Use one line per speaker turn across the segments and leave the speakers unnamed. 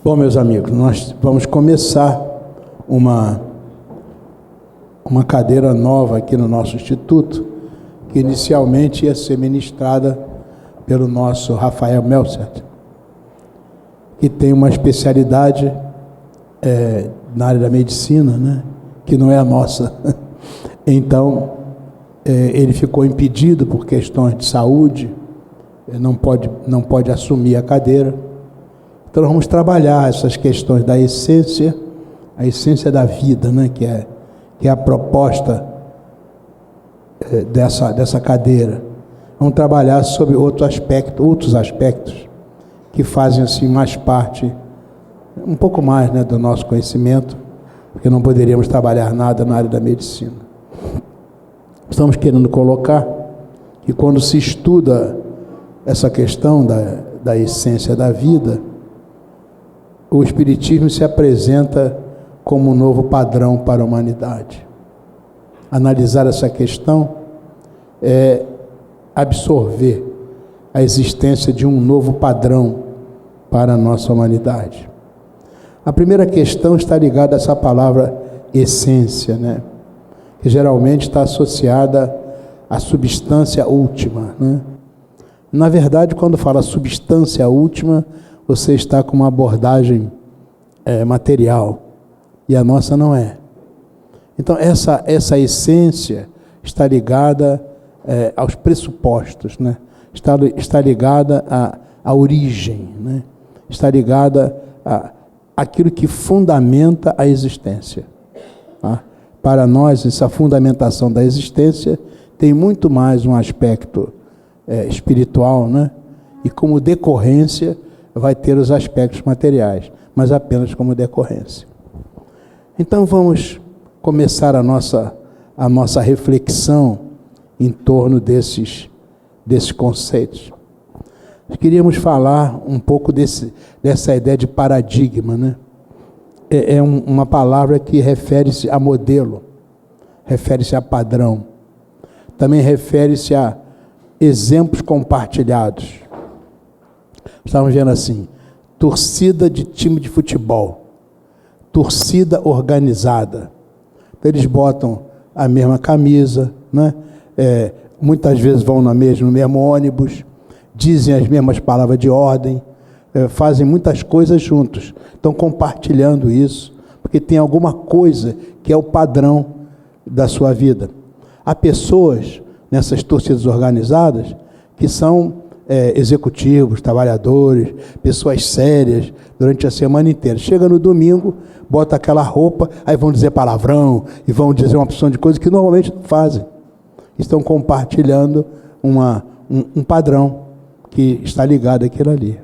Bom, meus amigos, nós vamos começar uma cadeira nova aqui no nosso instituto, que inicialmente ia ser ministrada pelo nosso Rafael Melcert, que tem uma especialidade na área da medicina, né, que não é a nossa. Então, ele ficou impedido por questões de saúde, não pode assumir a cadeira. Então, nós vamos trabalhar essas questões da essência, a essência da vida, né, que é a proposta dessa cadeira. Vamos trabalhar sobre outros aspectos que fazem assim mais parte, um pouco mais, né, do nosso conhecimento, porque não poderíamos trabalhar nada na área da medicina. Estamos querendo colocar que quando se estuda essa questão da essência da vida, o Espiritismo se apresenta como um novo padrão para a humanidade. Analisar essa questão é absorver a existência de um novo padrão para a nossa humanidade. A primeira questão está ligada a essa palavra essência, né? Que geralmente está associada à substância última, né? Na verdade, quando fala substância última, você está com uma abordagem material, e a nossa não é. Então, essa essência está ligada aos pressupostos, né? Está ligada à origem, né? Está ligada àquilo que fundamenta a existência. Tá? Para nós, essa fundamentação da existência tem muito mais um aspecto espiritual, né? E como decorrência vai ter os aspectos materiais, mas apenas como decorrência. Então vamos começar a nossa reflexão em torno desses conceitos. Nós queríamos falar um pouco dessa ideia de paradigma, né? Uma palavra que refere-se a modelo, refere-se a padrão, também refere-se a exemplos compartilhados. Estávamos vendo assim, torcida de time de futebol, torcida organizada. Então, eles botam a mesma camisa, né? Muitas vezes vão no mesmo ônibus, dizem as mesmas palavras de ordem, fazem muitas coisas juntos. Estão compartilhando isso, porque tem alguma coisa que é o padrão da sua vida. Há pessoas nessas torcidas organizadas que são executivos, trabalhadores, pessoas sérias durante a semana inteira. Chega no domingo, bota aquela roupa, aí vão dizer palavrão e vão dizer uma opção de coisas que normalmente não fazem. Estão compartilhando um padrão que está ligado àquilo ali.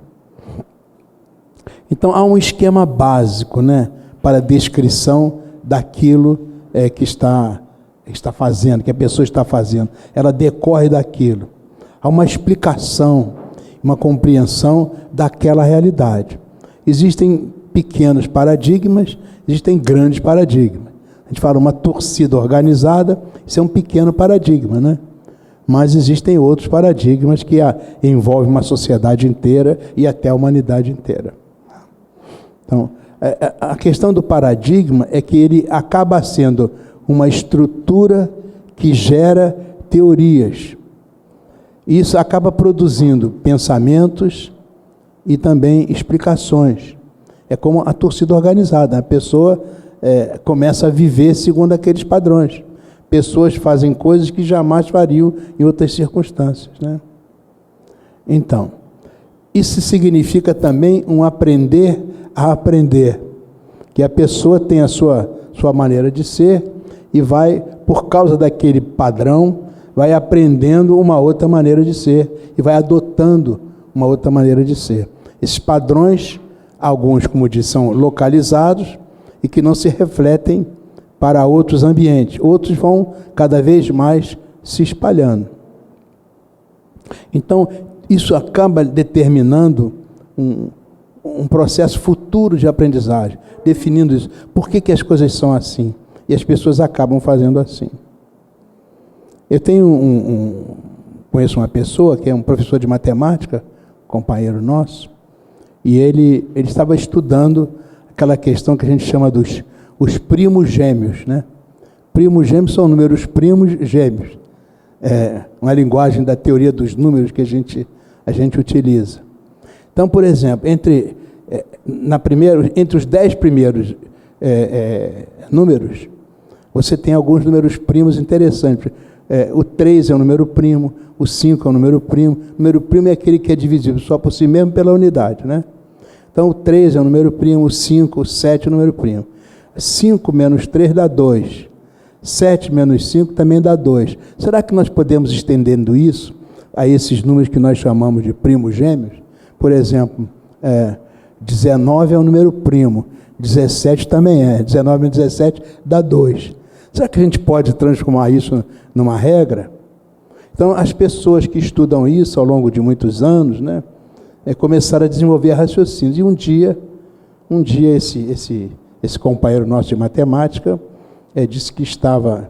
Então, há um esquema básico, né, para a descrição daquilo que está fazendo, que a pessoa está fazendo. Ela decorre daquilo. Há uma explicação, uma compreensão daquela realidade. Existem pequenos paradigmas, existem grandes paradigmas. A gente fala uma torcida organizada, isso é um pequeno paradigma, né? Mas existem outros paradigmas que envolvem uma sociedade inteira e até a humanidade inteira. Então, a questão do paradigma é que ele acaba sendo uma estrutura que gera teorias. Isso acaba produzindo pensamentos e também explicações. É como a torcida organizada. A pessoa começa a viver segundo aqueles padrões. Pessoas fazem coisas que jamais fariam em outras circunstâncias, né? Então, isso significa também um aprender a aprender. Que a pessoa tem a sua maneira de ser e vai, por causa daquele padrão, vai aprendendo uma outra maneira de ser e vai adotando uma outra maneira de ser. Esses padrões, alguns, como disse, são localizados e que não se refletem para outros ambientes. Outros vão cada vez mais se espalhando. Então, isso acaba determinando um processo futuro de aprendizagem, definindo isso. Por que as coisas são assim? E as pessoas acabam fazendo assim. Eu conheço uma pessoa que é um professor de matemática, companheiro nosso, e ele estava estudando aquela questão que a gente chama dos os primos gêmeos, né? Primos gêmeos são números primos gêmeos. É uma linguagem da teoria dos números que a gente utiliza. Então, por exemplo, entre os 10 primeiros números, você tem alguns números primos interessantes. O 3 é um número primo, o 5 é um número primo. O número primo é aquele que é divisível só por si mesmo pela unidade, né? Então, o 3 é um número primo, o 5, o 7 é um número primo. 5 menos 3 dá 2. 7 menos 5 também dá 2. Será que nós podemos estendendo isso a esses números que nós chamamos de primos gêmeos? Por exemplo, 19 é um número primo, 17 também é. 19 menos 17 dá 2. Será que a gente pode transformar isso numa regra? Então, as pessoas que estudam isso ao longo de muitos anos, né, começaram a desenvolver raciocínios. E um dia esse companheiro nosso de matemática disse que estava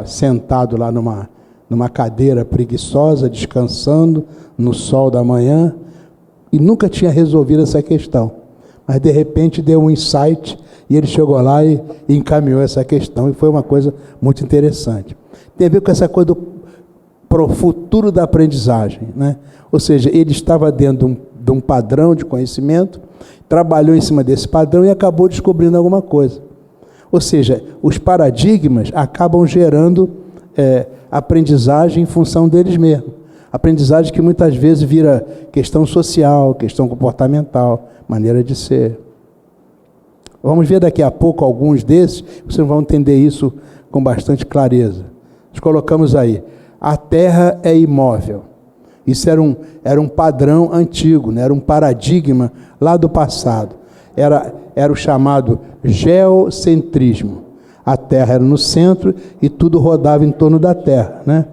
sentado lá numa cadeira preguiçosa, descansando no sol da manhã, e nunca tinha resolvido essa questão. Mas, de repente, deu um insight, e ele chegou lá e encaminhou essa questão, e foi uma coisa muito interessante. Tem a ver com essa coisa pro futuro da aprendizagem, né? Ou seja, ele estava dentro de um padrão de conhecimento, trabalhou em cima desse padrão e acabou descobrindo alguma coisa. Ou seja, os paradigmas acabam gerando aprendizagem em função deles mesmos. Aprendizagem que muitas vezes vira questão social, questão comportamental, maneira de ser. Vamos ver daqui a pouco alguns desses, vocês vão entender isso com bastante clareza. Nós colocamos aí, a Terra é imóvel. Isso era um padrão antigo, né? Era um paradigma lá do passado. Era o chamado geocentrismo. A Terra era no centro e tudo rodava em torno da Terra, né?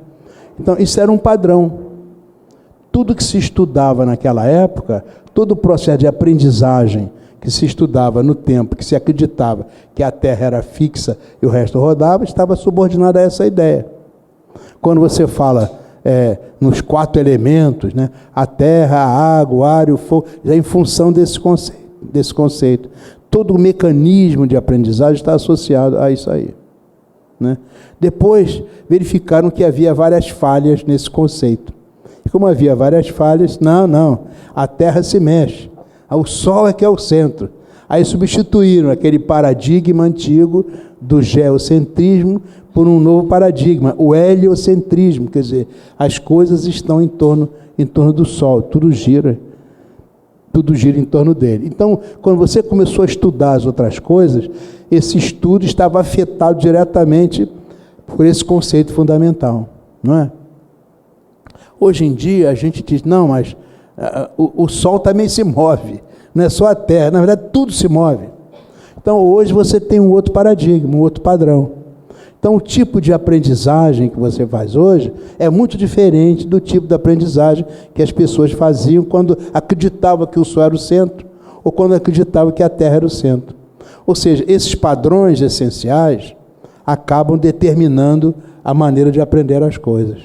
Então, isso era um padrão. Tudo que se estudava naquela época, todo o processo de aprendizagem que se estudava no tempo, que se acreditava que a Terra era fixa e o resto rodava, estava subordinado a essa ideia. Quando você fala nos 4 elementos, né? A terra, a água, o ar e o fogo, já em função desse conceito. Todo o mecanismo de aprendizagem está associado a isso aí, né? Depois, verificaram que havia várias falhas nesse conceito. E como havia várias falhas, não, a Terra se mexe, o Sol é que é o centro. Aí substituíram aquele paradigma antigo do geocentrismo por um novo paradigma, o heliocentrismo, quer dizer, as coisas estão em torno do Sol, tudo gira em torno dele. Então, quando você começou a estudar as outras coisas, esse estudo estava afetado diretamente por esse conceito fundamental, não é? Hoje em dia a gente diz, não, mas o Sol também se move, não é só a Terra, na verdade tudo se move. Então hoje você tem um outro paradigma, um outro padrão. Então o tipo de aprendizagem que você faz hoje é muito diferente do tipo de aprendizagem que as pessoas faziam quando acreditavam que o Sol era o centro, ou quando acreditavam que a Terra era o centro. Ou seja, esses padrões essenciais acabam determinando a maneira de aprender as coisas.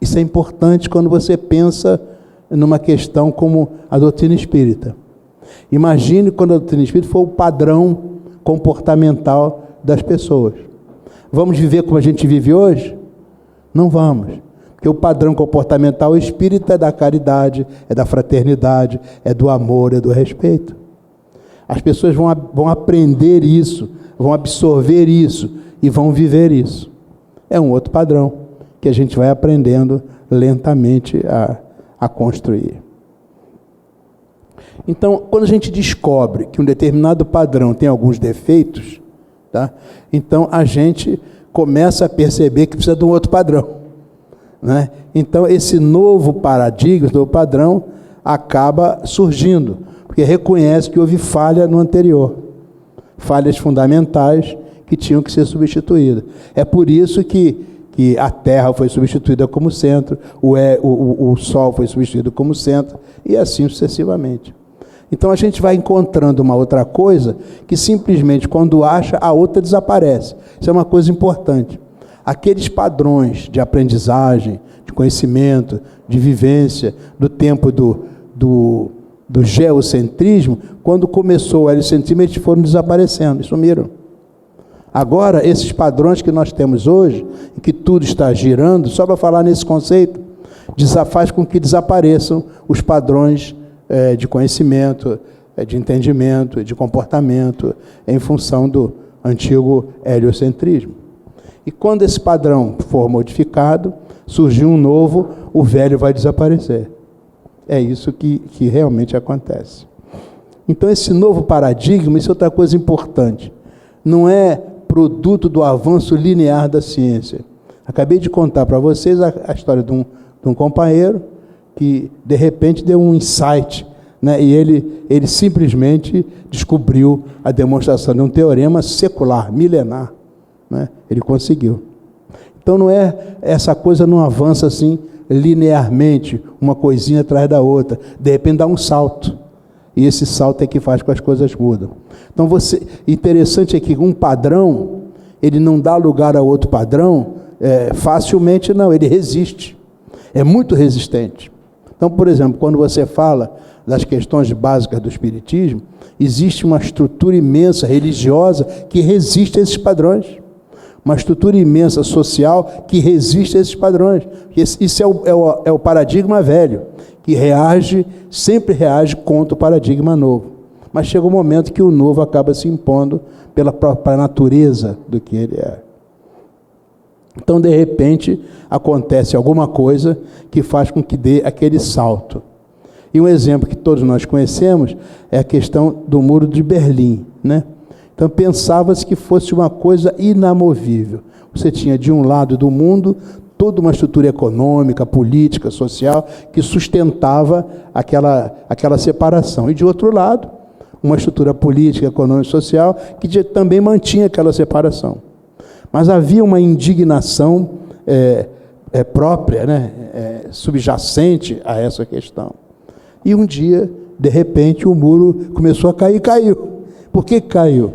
Isso é importante quando você pensa numa questão como a doutrina espírita. Imagine quando a doutrina espírita for o padrão comportamental das pessoas. Vamos viver como a gente vive hoje? Não vamos. Porque o padrão comportamental espírita é da caridade, é da fraternidade, é do amor, é do respeito. As pessoas vão aprender isso, vão absorver isso e vão viver isso. É um outro padrão que a gente vai aprendendo lentamente a construir. Então, quando a gente descobre que um determinado padrão tem alguns defeitos, tá? Então a gente começa a perceber que precisa de um outro padrão, né? Então esse novo paradigma, esse novo padrão, acaba surgindo, porque reconhece que houve falha no anterior, falhas fundamentais que tinham que ser substituídas. É por isso que a Terra foi substituída como centro, o Sol foi substituído como centro, e assim sucessivamente. Então a gente vai encontrando uma outra coisa que simplesmente quando acha, a outra desaparece. Isso é uma coisa importante. Aqueles padrões de aprendizagem, de conhecimento, de vivência, do tempo do geocentrismo, quando começou o heliocentrismo, eles foram desaparecendo, sumiram. Agora, esses padrões que nós temos hoje, em que tudo está girando, só para falar nesse conceito, faz com que desapareçam os padrões de conhecimento, de entendimento, de comportamento, em função do antigo heliocentrismo. E quando esse padrão for modificado, surgiu um novo, o velho vai desaparecer. É isso que realmente acontece. Então, esse novo paradigma, isso é outra coisa importante, não é produto do avanço linear da ciência. Acabei de contar para vocês a história de um companheiro que, de repente, deu um insight, né? E ele simplesmente descobriu a demonstração de um teorema secular, milenar, né? Ele conseguiu. Então, não é essa coisa, não avança assim linearmente, uma coisinha atrás da outra. De repente dá um salto. E esse salto é que faz com que as coisas mudam. Então, interessante é que um padrão, ele não dá lugar a outro padrão facilmente, não. Ele resiste. É muito resistente. Então, por exemplo, quando você fala das questões básicas do espiritismo, existe uma estrutura imensa religiosa que resiste a esses padrões. Uma estrutura imensa social que resiste a esses padrões. Isso é o paradigma velho, que sempre reage contra o paradigma novo. Mas chega um momento que o novo acaba se impondo pela própria natureza do que ele é. Então, de repente, acontece alguma coisa que faz com que dê aquele salto. E um exemplo que todos nós conhecemos é a questão do Muro de Berlim, né? Então, pensava-se que fosse uma coisa inamovível. Você tinha, de um lado do mundo, toda uma estrutura econômica, política, social, que sustentava aquela separação. E, de outro lado, uma estrutura política, econômica e social que também mantinha aquela separação. Mas havia uma indignação própria, né? Subjacente a essa questão. E um dia, de repente, o muro começou a cair e caiu. Por que caiu?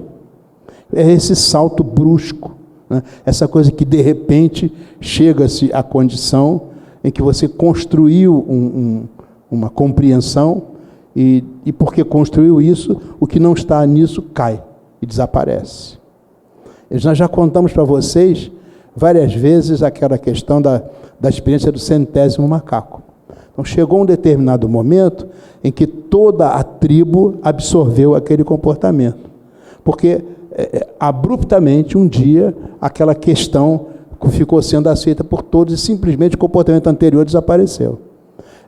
É esse salto brusco, né? Essa coisa que, de repente, chega-se à condição em que você construiu uma compreensão e porque construiu isso, o que não está nisso cai e desaparece. Nós já contamos para vocês várias vezes aquela questão da experiência do 100º macaco. Então, chegou um determinado momento em que toda a tribo absorveu aquele comportamento. Porque, abruptamente, um dia, aquela questão ficou sendo aceita por todos e simplesmente o comportamento anterior desapareceu.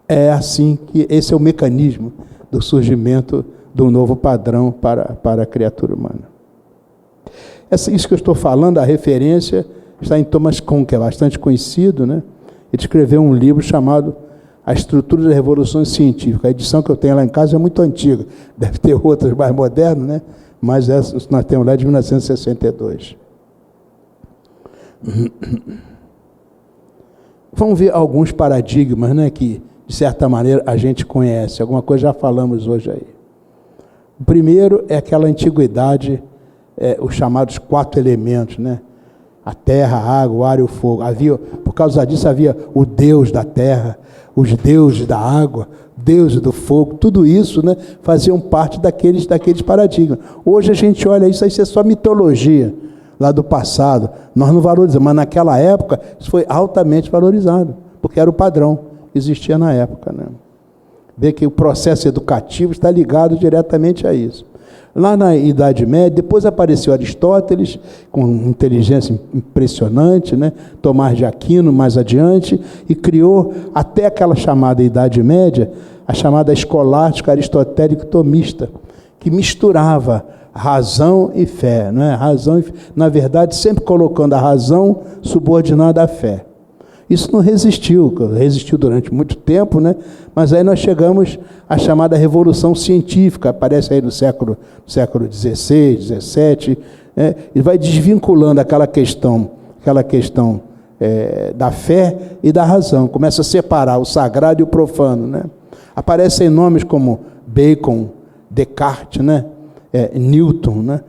É assim que esse é o mecanismo do surgimento do novo padrão para a criatura humana. Isso que eu estou falando, a referência, está em Thomas Kuhn, que é bastante conhecido, né? Ele escreveu um livro chamado A Estrutura da Revolução Científica. A edição que eu tenho lá em casa é muito antiga, deve ter outras mais modernas, né? Mas essa nós temos lá de 1962. Vamos ver alguns paradigmas, né, que, de certa maneira, a gente conhece. Alguma coisa já falamos hoje aí. O primeiro é aquela antiguidade, os chamados 4 elementos, né? A terra, a água, o ar e o fogo. Por causa disso havia o Deus da terra, os deuses da água, deuses do fogo, tudo isso, né, faziam parte daqueles paradigmas. Hoje a gente olha isso é só mitologia lá do passado. Nós não valorizamos, mas naquela época isso foi altamente valorizado, porque era o padrão que existia na época, né? Vê que o processo educativo está ligado diretamente a isso. Lá na Idade Média, depois apareceu Aristóteles, com inteligência impressionante, né? Tomás de Aquino, mais adiante, e criou, até aquela chamada Idade Média, a chamada escolástica aristotélico-tomista, que misturava razão e fé, não é? Razão, na verdade, sempre colocando a razão subordinada à fé. Isso não resistiu durante muito tempo, né? Mas aí nós chegamos à chamada Revolução Científica, aparece aí no século XVI, XVII, né? E vai desvinculando aquela questão da fé e da razão, começa a separar o sagrado e o profano, né? Aparecem nomes como Bacon, Descartes, né? Newton, né?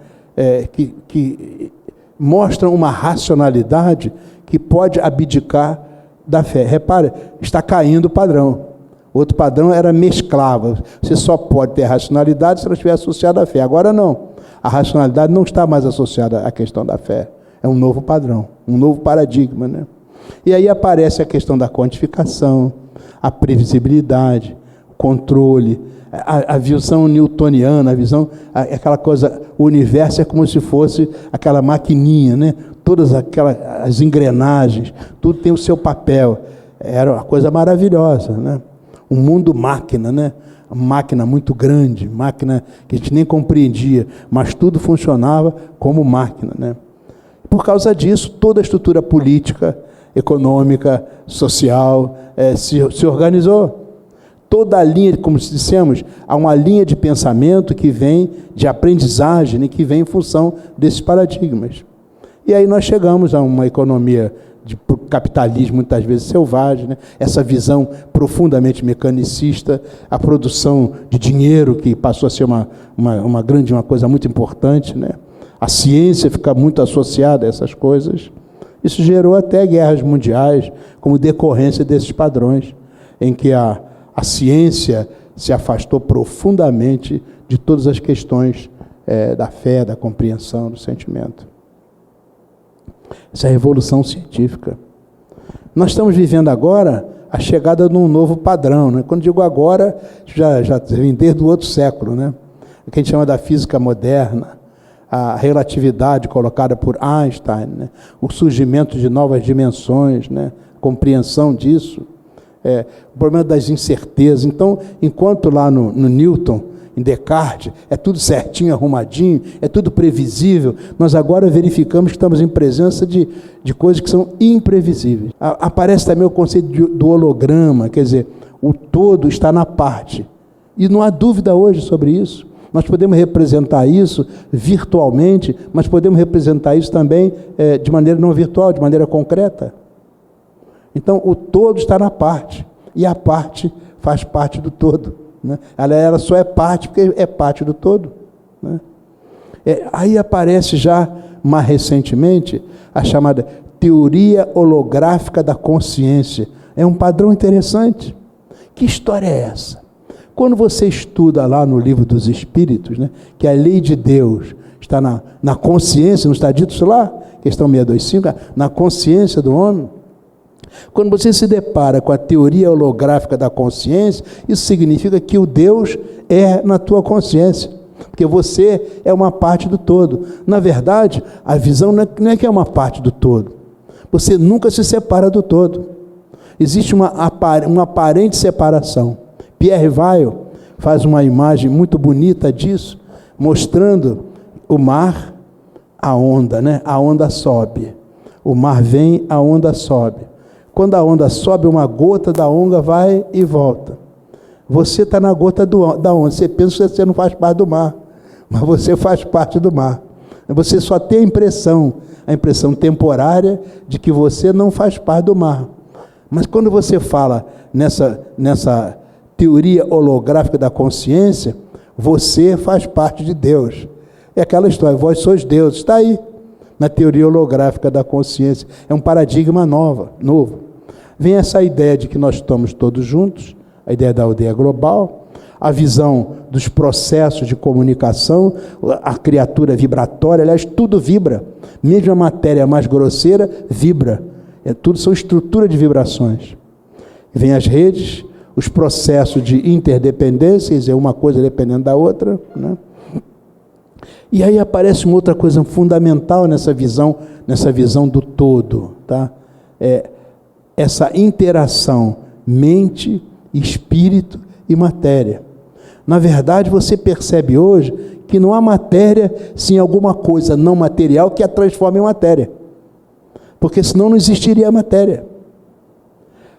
Que mostram uma racionalidade que pode abdicar da fé. Repare, está caindo o padrão. Outro padrão era mesclava. Você só pode ter racionalidade se ela estiver associada à fé. Agora não. A racionalidade não está mais associada à questão da fé. É um novo padrão, um novo paradigma, né? E aí aparece a questão da quantificação, a previsibilidade, o controle, a visão newtoniana, a visão, aquela coisa, o universo é como se fosse aquela maquininha, né? Todas as engrenagens, tudo tem o seu papel. Era uma coisa maravilhosa, né? Um mundo máquina, né? Uma máquina muito grande, máquina que a gente nem compreendia, mas tudo funcionava como máquina, né? Por causa disso, toda a estrutura política, econômica, social, se organizou. Toda a linha, como dissemos, há uma linha de pensamento que vem de aprendizagem, né, que vem em função desses paradigmas. E aí nós chegamos a uma economia de capitalismo, muitas vezes selvagem, né? Essa visão profundamente mecanicista, a produção de dinheiro, que passou a ser uma coisa muito importante, né? A ciência fica muito associada a essas coisas. Isso gerou até guerras mundiais, como decorrência desses padrões, em que a ciência se afastou profundamente de todas as questões da fé, da compreensão, do sentimento. Essa é a revolução científica. Nós estamos vivendo agora a chegada de um novo padrão, né? Quando digo agora, já vem desde o outro século, né? O que a gente chama da física moderna, a relatividade colocada por Einstein, né? O surgimento de novas dimensões, né? Compreensão disso, o problema das incertezas. Então, enquanto lá no Newton, em Descartes, é tudo certinho, arrumadinho, é tudo previsível, nós agora verificamos que estamos em presença de coisas que são imprevisíveis. Aparece também o conceito do holograma, quer dizer, o todo está na parte. E não há dúvida hoje sobre isso. Nós podemos representar isso virtualmente, mas podemos representar isso também de maneira não virtual, de maneira concreta. Então, o todo está na parte, e a parte faz parte do todo. Né? Ela só é parte porque é parte do todo. Né? Aí aparece já, mais recentemente, a chamada teoria holográfica da consciência. É um padrão interessante. Que história é essa? Quando você estuda lá no Livro dos Espíritos, né, que a lei de Deus está na consciência, não está dito isso lá? Questão 625, na consciência do homem. Quando você se depara com a teoria holográfica da consciência, isso significa que o Deus é na tua consciência, porque você é uma parte do todo. Na verdade, a visão não é que é uma parte do todo. Você nunca se separa do todo. Existe uma aparente separação. Pierre Weil faz uma imagem muito bonita disso, mostrando o mar, a onda, né? A onda sobe. O mar vem, a onda sobe. Quando a onda sobe, uma gota da onda vai e volta. Você está na gota da onda. Você pensa que você não faz parte do mar, mas você faz parte do mar. Você só tem a impressão temporária de que você não faz parte do mar. Mas quando você fala nessa teoria holográfica da consciência, você faz parte de Deus. É aquela história, vós sois Deus. Está aí, na teoria holográfica da consciência. É um paradigma novo. Vem essa ideia de que nós estamos todos juntos, a ideia da aldeia global, a visão dos processos de comunicação, a criatura vibratória, aliás, tudo vibra. Mesmo a matéria mais grosseira, vibra. Tudo são estrutura de vibrações. Vem as redes, os processos de interdependência, quer dizer, uma coisa dependendo da outra, né? E aí aparece uma outra coisa fundamental nessa visão do todo, tá? Essa interação mente, espírito e matéria. Na verdade, você percebe hoje que não há matéria sem alguma coisa não material que a transforme em matéria. Porque senão não existiria matéria.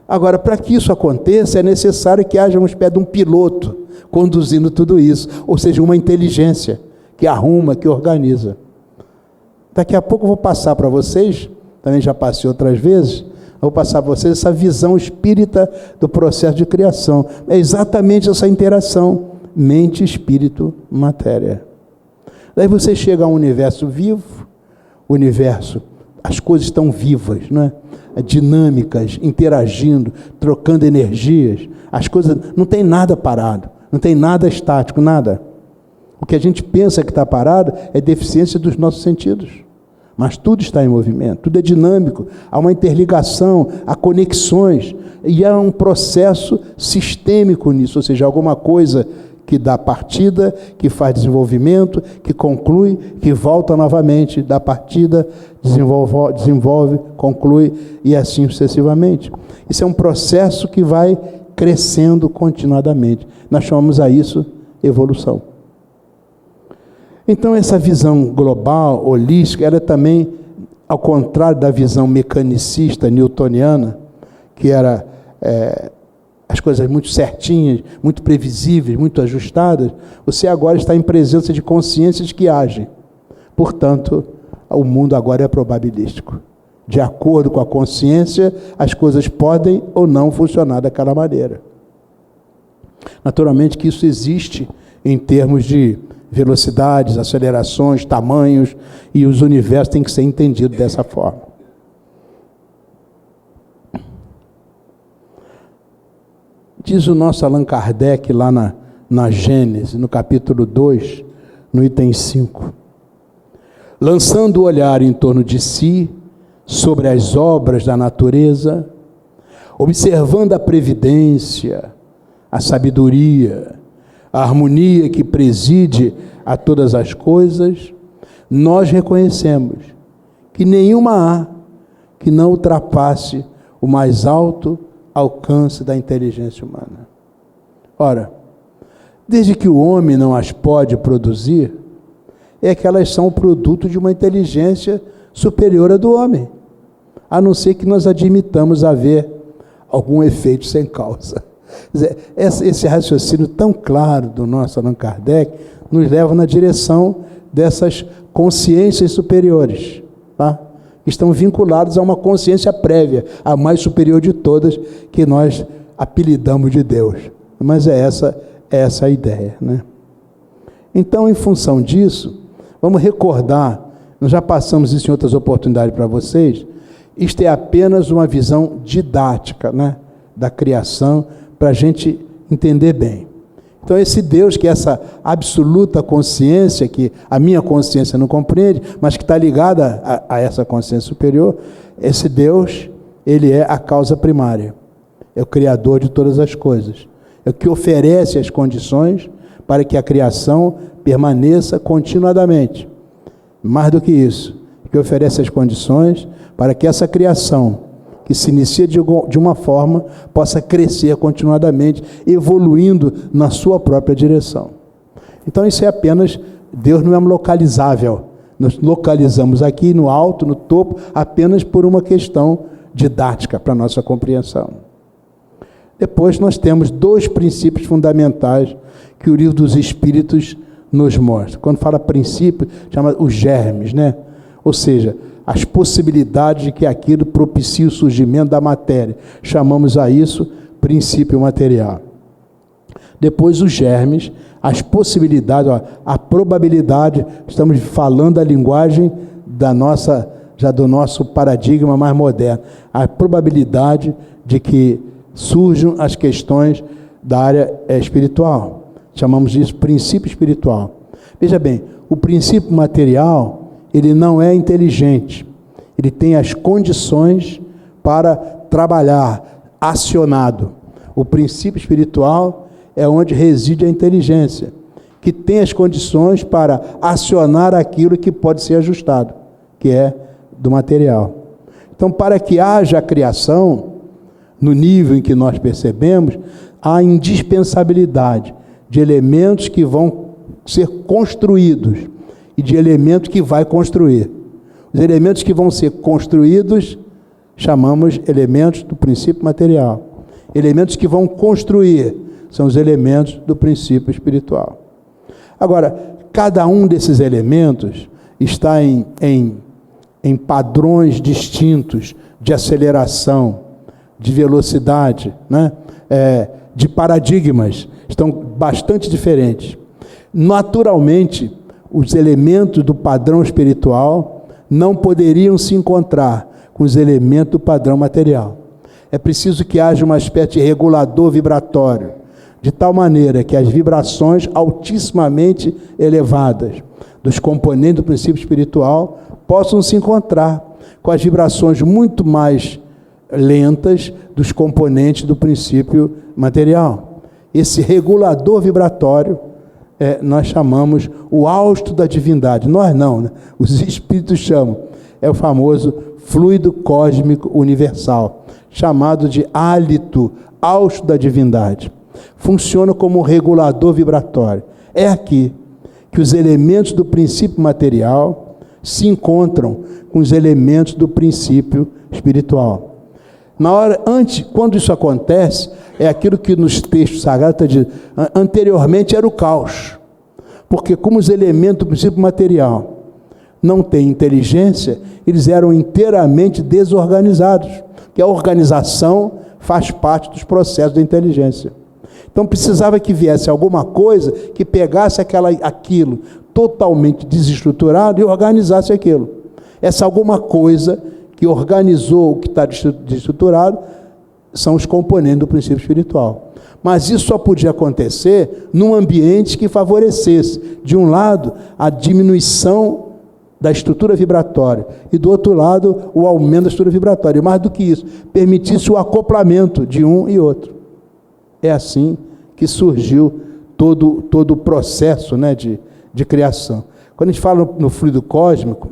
Agora, para que isso aconteça, é necessário que haja uma espécie de um piloto conduzindo tudo isso, ou seja, uma inteligência que arruma, que organiza. Daqui a pouco eu vou passar para vocês, também já passei outras vezes, vou passar para vocês essa visão espírita do processo de criação. É exatamente essa interação mente, espírito, matéria. Daí você chega a um universo vivo, universo as coisas estão vivas, não é? Dinâmicas, interagindo, trocando energias. As coisas, não tem nada parado, não tem nada estático, nada. O que a gente pensa que está parado é deficiência dos nossos sentidos. Mas tudo está em movimento, tudo é dinâmico, há uma interligação, há conexões, e há um processo sistêmico nisso, ou seja, alguma coisa que dá partida, que faz desenvolvimento, que conclui, que volta novamente, dá partida, desenvolve, conclui, e assim sucessivamente. Isso é um processo que vai crescendo continuadamente. Nós chamamos a isso evolução. Então, essa visão global, holística, ela também, ao contrário da visão mecanicista newtoniana, que era as coisas muito certinhas, muito previsíveis, muito ajustadas, você agora está em presença de consciências que agem. Portanto, o mundo agora é probabilístico. De acordo com a consciência, as coisas podem ou não funcionar daquela maneira. Naturalmente que isso existe em termos de velocidades, acelerações, tamanhos, e os universos têm que ser entendidos dessa forma. Diz o nosso Allan Kardec lá na Gênesis, no capítulo 2, no item 5. Lançando o olhar em torno de si, sobre as obras da natureza, observando a previdência, a sabedoria, a harmonia que preside a todas as coisas, nós reconhecemos que nenhuma há que não ultrapasse o mais alto alcance da inteligência humana. Ora, desde que o homem não as pode produzir, é que elas são o produto de uma inteligência superior à do homem, a não ser que nós admitamos haver algum efeito sem causa. Esse raciocínio tão claro do nosso Allan Kardec nos leva na direção dessas consciências superiores, tá? Que estão vinculadas a uma consciência prévia, a mais superior de todas, que nós apelidamos de Deus. Mas é essa a ideia, né? Então, em função disso, vamos recordar, nós já passamos isso em outras oportunidades para vocês, isto é apenas uma visão didática, né, da criação, para a gente entender bem. Então, esse Deus, que é essa absoluta consciência, que a minha consciência não compreende, mas que está ligada a essa consciência superior, esse Deus, ele é a causa primária, é o Criador de todas as coisas, é o que oferece as condições para que a criação permaneça continuadamente. Mais do que isso, que oferece as condições para que essa criação, que se inicia de uma forma, possa crescer continuadamente, evoluindo na sua própria direção. Então isso é apenas, Deus não é localizável. Nós localizamos aqui no alto, no topo, apenas por uma questão didática para a nossa compreensão. Depois nós temos dois princípios fundamentais que o Livro dos Espíritos nos mostra. Quando fala princípio, chama os germes, né? Ou seja, as possibilidades de que aquilo propicie o surgimento da matéria. Chamamos a isso princípio material. Depois os germes, as possibilidades, a probabilidade, estamos falando a linguagem do nosso paradigma mais moderno, a probabilidade de que surjam as questões da área espiritual. Chamamos disso princípio espiritual. Veja bem, o princípio material, ele não é inteligente, ele tem as condições para trabalhar, acionado. O princípio espiritual é onde reside a inteligência, que tem as condições para acionar aquilo que pode ser ajustado, que é do material. Então, para que haja a criação, no nível em que nós percebemos, há indispensabilidade de elementos que vão ser construídos e de elementos que vai construir. Os elementos que vão ser construídos, chamamos elementos do princípio material. Elementos que vão construir, são os elementos do princípio espiritual. Agora, cada um desses elementos está em padrões distintos de aceleração, de velocidade, né? De paradigmas, estão bastante diferentes. Naturalmente, os elementos do padrão espiritual não poderiam se encontrar com os elementos do padrão material. É preciso que haja uma espécie de regulador vibratório, de tal maneira que as vibrações altissimamente elevadas dos componentes do princípio espiritual possam se encontrar com as vibrações muito mais lentas dos componentes do princípio material. Esse regulador vibratório nós chamamos o hausto da divindade. Nós não, né? Os espíritos chamam. É o famoso fluido cósmico universal, chamado de hálito, hausto da divindade. Funciona como um regulador vibratório. É aqui que os elementos do princípio material se encontram com os elementos do princípio espiritual. Quando isso acontece, é aquilo que nos textos sagrados está dizendo, anteriormente era o caos, porque como os elementos do princípio material não têm inteligência, eles eram inteiramente desorganizados, porque a organização faz parte dos processos da inteligência. Então precisava que viesse alguma coisa que pegasse aquilo totalmente desestruturado e organizasse aquilo. Essa alguma coisa que organizou o que está desestruturado são os componentes do princípio espiritual. Mas isso só podia acontecer num ambiente que favorecesse, de um lado, a diminuição da estrutura vibratória e, do outro lado, o aumento da estrutura vibratória. E mais do que isso, permitisse o acoplamento de um e outro. É assim que surgiu todo o processo, né, de criação. Quando a gente fala no fluido cósmico,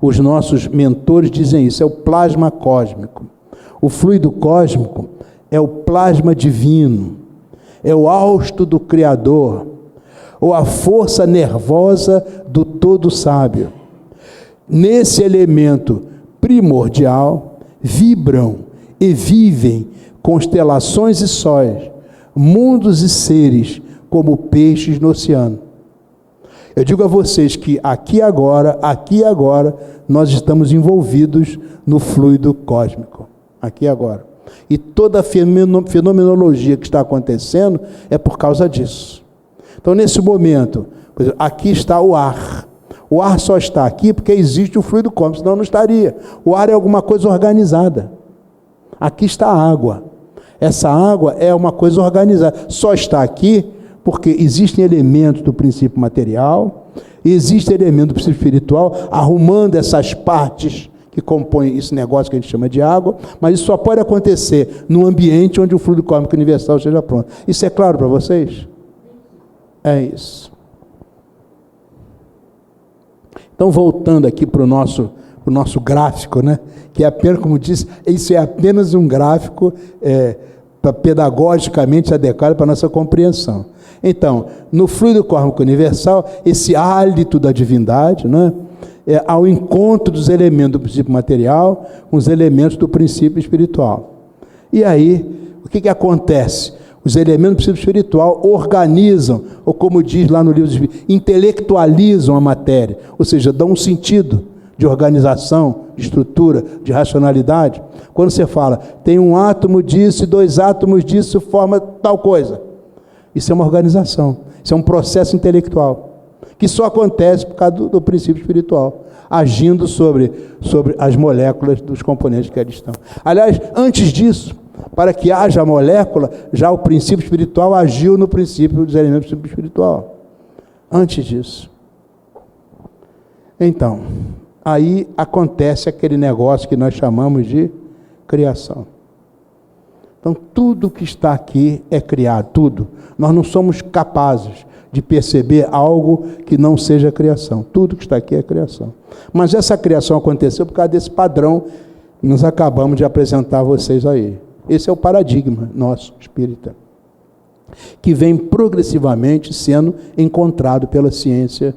os nossos mentores dizem isso, é o plasma cósmico. O fluido cósmico é o plasma divino, é o hausto do Criador, ou a força nervosa do todo sábio. Nesse elemento primordial, vibram e vivem constelações e sóis, mundos e seres, como peixes no oceano. Eu digo a vocês que aqui e agora, nós estamos envolvidos no fluido cósmico. Aqui e agora. E toda a fenomenologia que está acontecendo é por causa disso. Então, nesse momento, por exemplo, aqui está o ar. O ar só está aqui porque existe o fluido cósmico, senão não estaria. O ar é alguma coisa organizada. Aqui está a água. Essa água é uma coisa organizada. Só está aqui porque existem elementos do princípio material, existem elementos do princípio espiritual, arrumando essas partes que compõem esse negócio que a gente chama de água, mas isso só pode acontecer num ambiente onde o fluido cósmico universal esteja pronto. Isso é claro para vocês? É isso. Então, voltando aqui para o nosso gráfico, né? Que é apenas, como disse, isso é apenas um gráfico pedagogicamente adequado para a nossa compreensão. Então, no fluido cósmico universal, esse hálito da divindade, né, ao encontro dos elementos do princípio material com os elementos do princípio espiritual. E aí, o que acontece? Os elementos do princípio espiritual organizam, ou como diz lá no livro dos Espíritos, intelectualizam a matéria, ou seja, dão um sentido de organização, de estrutura, de racionalidade. Quando você fala, tem um átomo disso e 2 átomos disso, forma tal coisa. Isso é uma organização, isso é um processo intelectual, que só acontece por causa do princípio espiritual, agindo sobre as moléculas dos componentes que ali estão. Aliás, antes disso, para que haja a molécula, já o princípio espiritual agiu no princípio dos elementos do princípio espiritual. Antes disso. Então, aí acontece aquele negócio que nós chamamos de criação. Então, tudo que está aqui é criado, tudo. Nós não somos capazes de perceber algo que não seja criação. Tudo que está aqui é criação. Mas essa criação aconteceu por causa desse padrão que nós acabamos de apresentar a vocês aí. Esse é o paradigma nosso, espírita, que vem progressivamente sendo encontrado pela ciência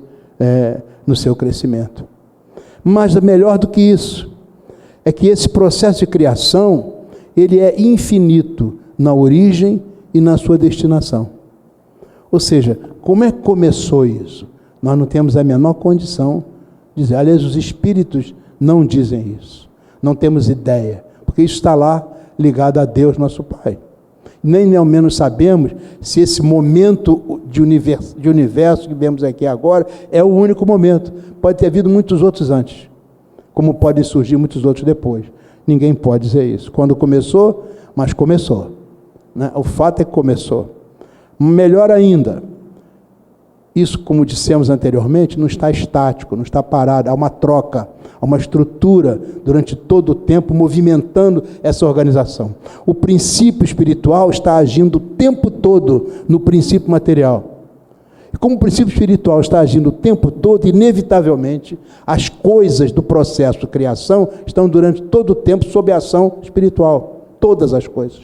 no seu crescimento. Mas melhor do que isso, é que esse processo de criação, ele é infinito na origem e na sua destinação. Ou seja, como é que começou isso? Nós não temos a menor condição de dizer. Aliás, os espíritos não dizem isso. Não temos ideia, porque isso está lá ligado a Deus, nosso Pai. nem ao menos sabemos se esse momento de universo que vemos aqui agora é o único momento. Pode ter havido muitos outros antes, como podem surgir muitos outros depois. Ninguém pode dizer isso. Quando começou, mas começou, né? O fato é que começou. Melhor ainda, isso, como dissemos anteriormente, não está estático, não está parado, há uma troca, há uma estrutura durante todo o tempo movimentando essa organização. O princípio espiritual está agindo o tempo todo no princípio material. E como o princípio espiritual está agindo o tempo todo, inevitavelmente, as coisas do processo de criação estão durante todo o tempo sob a ação espiritual. Todas as coisas.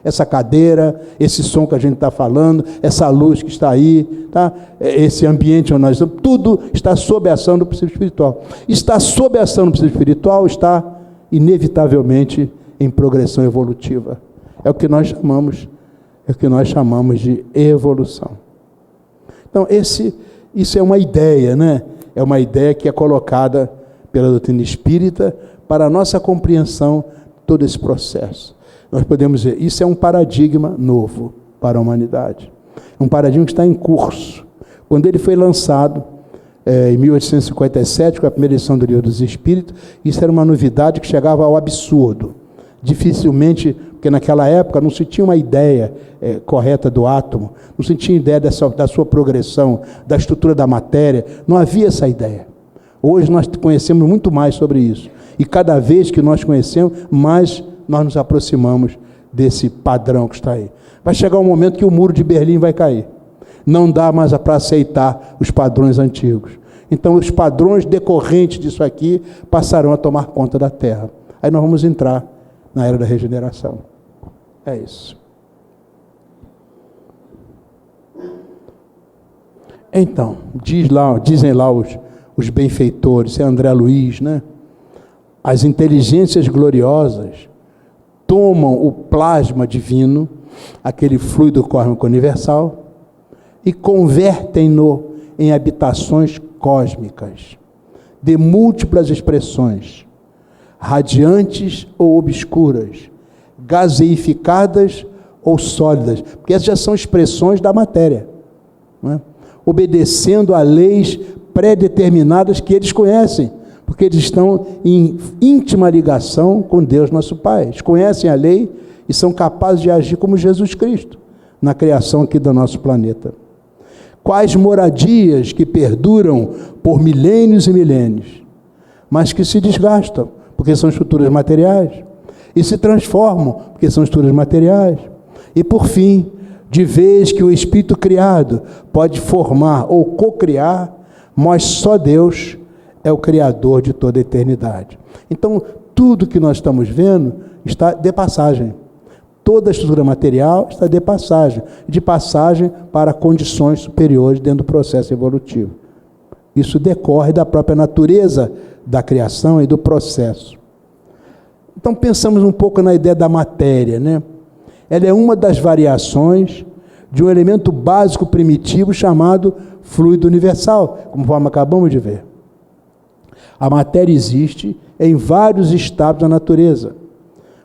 Essa cadeira, esse som que a gente está falando, essa luz que está aí, tá? Esse ambiente onde nós estamos, tudo está sob a ação do princípio espiritual. Está sob a ação do princípio espiritual, está inevitavelmente em progressão evolutiva. É o que nós chamamos de evolução. Então, isso é uma ideia, né? É uma ideia que é colocada pela doutrina espírita para a nossa compreensão de todo esse processo. Nós podemos dizer, isso é um paradigma novo para a humanidade. Um paradigma que está em curso. Quando ele foi lançado, em 1857, com a primeira edição do Livro dos Espíritos, isso era uma novidade que chegava ao absurdo. Dificilmente, porque naquela época não se tinha uma ideia correta do átomo, não se tinha ideia da sua progressão, da estrutura da matéria, não havia essa ideia. Hoje nós conhecemos muito mais sobre isso. E cada vez que nós conhecemos, mais nós nos aproximamos desse padrão que está aí. Vai chegar um momento que o muro de Berlim vai cair. Não dá mais para aceitar os padrões antigos. Então, os padrões decorrentes disso aqui passarão a tomar conta da Terra. Aí nós vamos entrar na era da regeneração. É isso. Então, dizem lá os benfeitores, é André Luiz, né? As inteligências gloriosas tomam o plasma divino, aquele fluido cósmico universal, e convertem-no em habitações cósmicas, de múltiplas expressões, radiantes ou obscuras, gaseificadas ou sólidas, porque essas já são expressões da matéria, não é? Obedecendo a leis pré-determinadas que eles conhecem, porque eles estão em íntima ligação com Deus nosso Pai. Eles conhecem a lei e são capazes de agir como Jesus Cristo na criação aqui do nosso planeta. Quais moradias que perduram por milênios e milênios, mas que se desgastam, porque são estruturas materiais, e se transformam, porque são estruturas materiais. E por fim, de vez que o Espírito criado pode formar ou cocriar, mas só Deus é o Criador de toda a eternidade. Então, tudo que nós estamos vendo está de passagem. Toda a estrutura material está de passagem para condições superiores dentro do processo evolutivo. Isso decorre da própria natureza da criação e do processo. Então, pensamos um pouco na ideia da matéria, né? Ela é uma das variações de um elemento básico primitivo chamado fluido universal, conforme acabamos de ver. A matéria existe em vários estados da natureza,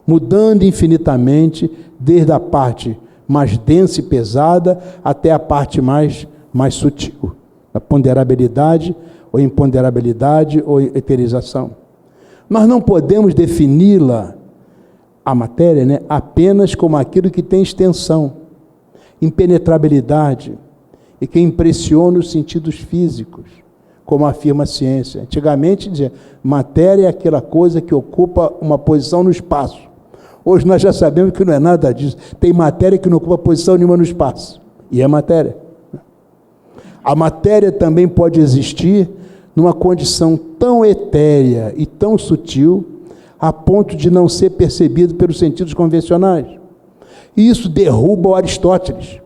mudando infinitamente, desde a parte mais densa e pesada até a parte mais sutil, a ponderabilidade ou imponderabilidade ou eterização. Nós não podemos defini-la, a matéria, né, apenas como aquilo que tem extensão, impenetrabilidade e que impressiona os sentidos físicos, como afirma a ciência. Antigamente dizia, matéria é aquela coisa que ocupa uma posição no espaço. Hoje nós já sabemos que não é nada disso. Tem matéria que não ocupa posição nenhuma no espaço. E é matéria. A matéria também pode existir numa condição tão etérea e tão sutil, a ponto de não ser percebido pelos sentidos convencionais. E isso derruba o Aristóteles.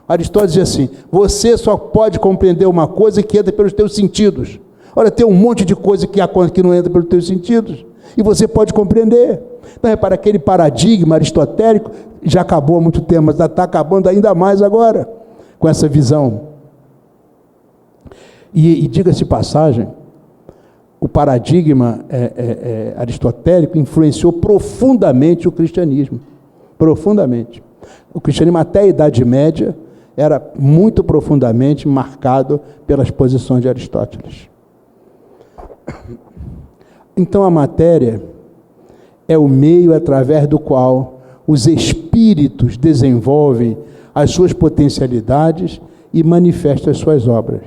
Aristóteles diz assim, você só pode compreender uma coisa que entra pelos teus sentidos. Olha, tem um monte de coisa que não entra pelos teus sentidos, e você pode compreender. Então, para aquele paradigma aristotélico, já acabou há muito tempo, mas está acabando ainda mais agora, com essa visão. E diga-se passagem, o paradigma aristotélico influenciou profundamente o cristianismo. Profundamente. O cristianismo até a Idade Média era muito profundamente marcado pelas posições de Aristóteles. Então a matéria é o meio através do qual os espíritos desenvolvem as suas potencialidades e manifestam as suas obras.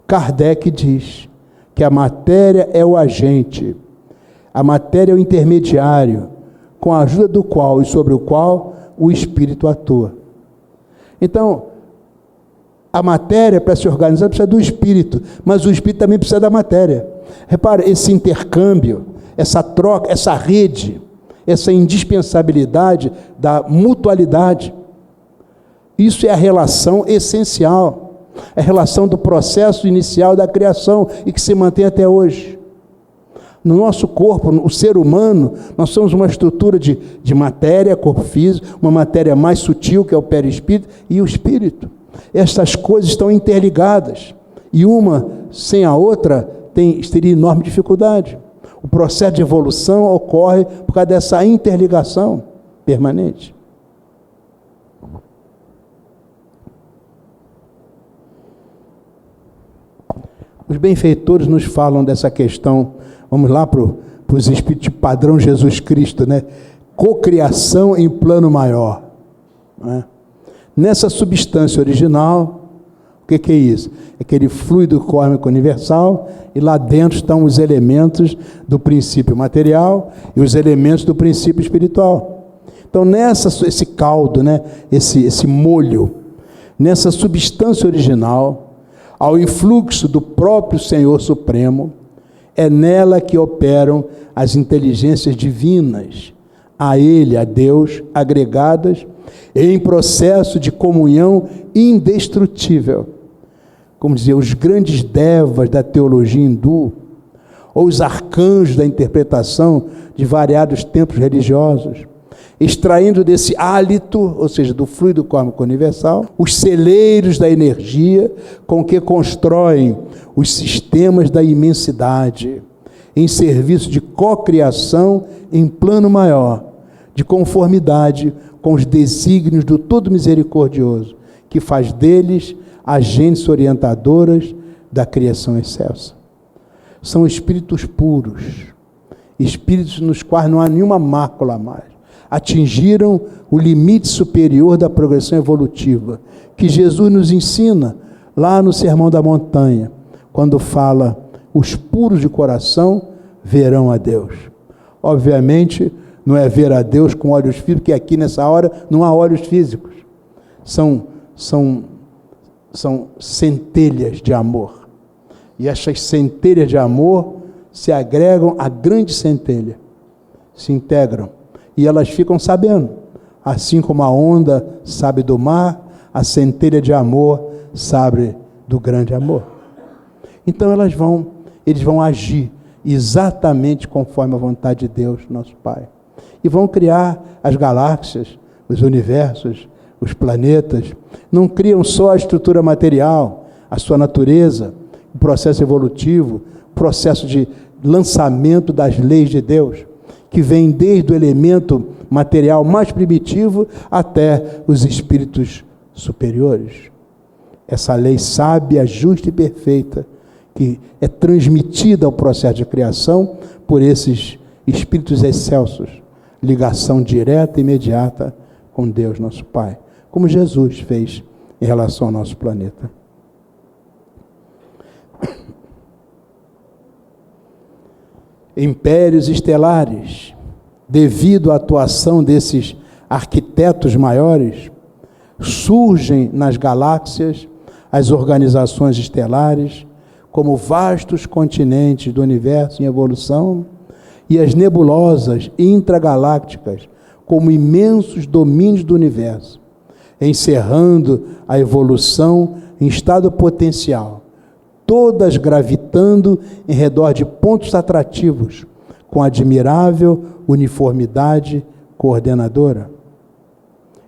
Kardec diz que a matéria é o agente, a matéria é o intermediário, com a ajuda do qual e sobre o qual o espírito atua. Então, a matéria, para se organizar, precisa do espírito, mas o espírito também precisa da matéria. Repare, esse intercâmbio, essa troca, essa rede, essa indispensabilidade da mutualidade, isso é a relação essencial, a relação do processo inicial da criação e que se mantém até hoje. No nosso corpo, o ser humano, nós somos uma estrutura de matéria, corpo físico, uma matéria mais sutil, que é o perispírito, e o espírito. Estas coisas estão interligadas, e uma sem a outra teria enorme dificuldade. O processo de evolução ocorre por causa dessa interligação permanente. Os benfeitores nos falam dessa questão, vamos lá para os espíritos de padrão Jesus Cristo, né? Cocriação em plano maior. Né? Nessa substância original, o que é isso? É aquele fluido cósmico universal, e lá dentro estão os elementos do princípio material e os elementos do princípio espiritual. Então, esse caldo, né? esse molho, nessa substância original, ao influxo do próprio Senhor Supremo, é nela que operam as inteligências divinas, a Ele, a Deus, agregadas em processo de comunhão indestrutível. Como dizia, os grandes devas da teologia hindu, ou os arcanjos da interpretação de variados templos religiosos, extraindo desse hálito, ou seja, do fluido cósmico universal, os celeiros da energia com que constroem os sistemas da imensidade, em serviço de cocriação em plano maior, de conformidade com os desígnios do Todo Misericordioso, que faz deles agentes orientadoras da criação excelsa. São espíritos puros, espíritos nos quais não há nenhuma mácula mais. Atingiram o limite superior da progressão evolutiva, que Jesus nos ensina lá no Sermão da Montanha, quando fala, os puros de coração verão a Deus. Obviamente, não é ver a Deus com olhos físicos, porque aqui nessa hora não há olhos físicos. São centelhas de amor. E essas centelhas de amor se agregam à grande centelha, se integram. E elas ficam sabendo, assim como a onda sabe do mar, a centelha de amor sabe do grande amor. Então eles vão agir exatamente conforme a vontade de Deus, nosso Pai. E vão criar as galáxias, os universos, os planetas. Não criam só a estrutura material, a sua natureza, o processo evolutivo, o processo de lançamento das leis de Deus, que vem desde o elemento material mais primitivo até os espíritos superiores. Essa lei sábia, justa e perfeita, que é transmitida ao processo de criação por esses espíritos excelsos, ligação direta e imediata com Deus, nosso Pai, como Jesus fez em relação ao nosso planeta. Impérios estelares, devido à atuação desses arquitetos maiores, surgem nas galáxias as organizações estelares como vastos continentes do universo em evolução e as nebulosas intragalácticas como imensos domínios do universo, encerrando a evolução em estado potencial, todas gravitando em redor de pontos atrativos, com admirável uniformidade coordenadora.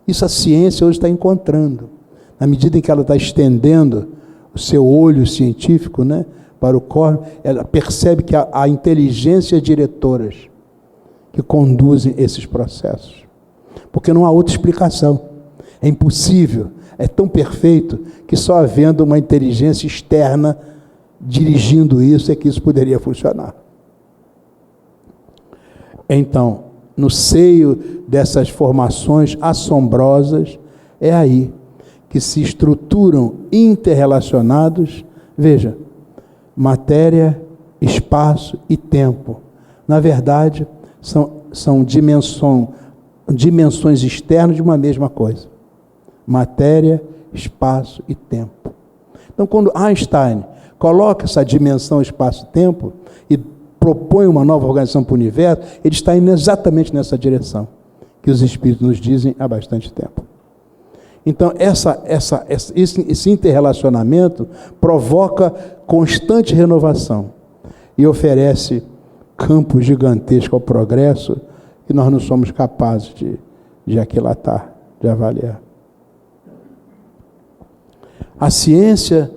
Isso a ciência hoje está encontrando, na medida em que ela está estendendo o seu olho científico, né, para o corpo, ela percebe que há inteligências diretoras que conduzem esses processos. porque não há outra explicação. É impossível, é tão perfeito que só havendo uma inteligência externa dirigindo isso é que isso poderia funcionar. Então, no seio dessas formações assombrosas, é aí que se estruturam interrelacionados, veja, matéria, espaço e tempo. Na verdade, são dimensões externas de uma mesma coisa. Matéria, espaço e tempo. Então, quando Einstein coloca essa dimensão espaço-tempo e propõe uma nova organização para o universo, ele está indo exatamente nessa direção que os espíritos nos dizem há bastante tempo. Então, esse interrelacionamento provoca constante renovação e oferece campos gigantescos ao progresso que nós não somos capazes de aquilatar, de avaliar. A ciência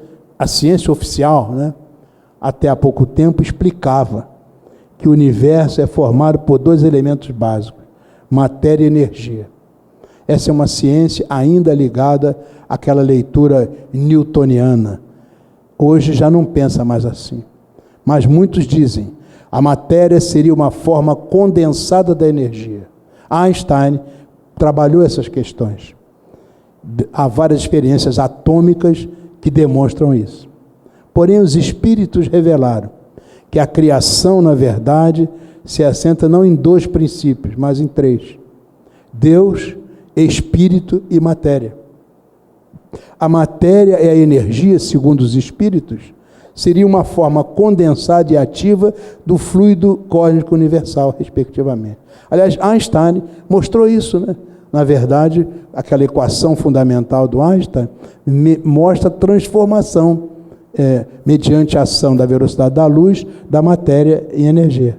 oficial, né, até há pouco tempo, explicava que o universo é formado por 2 elementos básicos, matéria e energia. Essa é uma ciência ainda ligada àquela leitura newtoniana. Hoje já não pensa mais assim. Mas muitos dizem, a matéria seria uma forma condensada da energia. Einstein trabalhou essas questões. Há várias experiências atômicas que demonstram isso. Porém, os espíritos revelaram que a criação, na verdade, se assenta não em 2 princípios, mas em 3. Deus, espírito e matéria. A matéria e a energia, segundo os espíritos, seria uma forma condensada e ativa do fluido cósmico universal, respectivamente. Aliás, Einstein mostrou isso, né? Na verdade, aquela equação fundamental do Einstein mostra a transformação mediante a ação da velocidade da luz, da matéria em energia.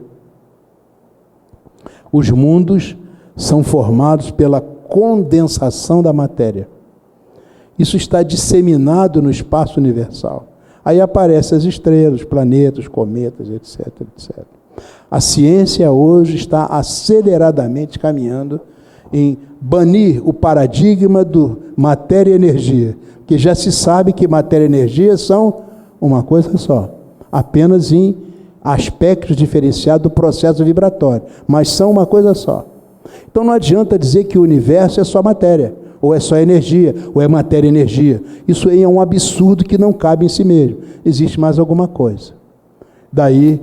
Os mundos são formados pela condensação da matéria. Isso está disseminado no espaço universal. Aí aparecem as estrelas, os planetas, os cometas, etc, etc. A ciência hoje está aceleradamente caminhando em banir o paradigma do matéria e energia, que já se sabe que matéria e energia são uma coisa só, apenas em aspectos diferenciados do processo vibratório, mas são uma coisa só. Então não adianta dizer que o universo é só matéria, ou é só energia, ou é matéria e energia. Isso aí é um absurdo que não cabe em si mesmo. Existe mais alguma coisa. Daí,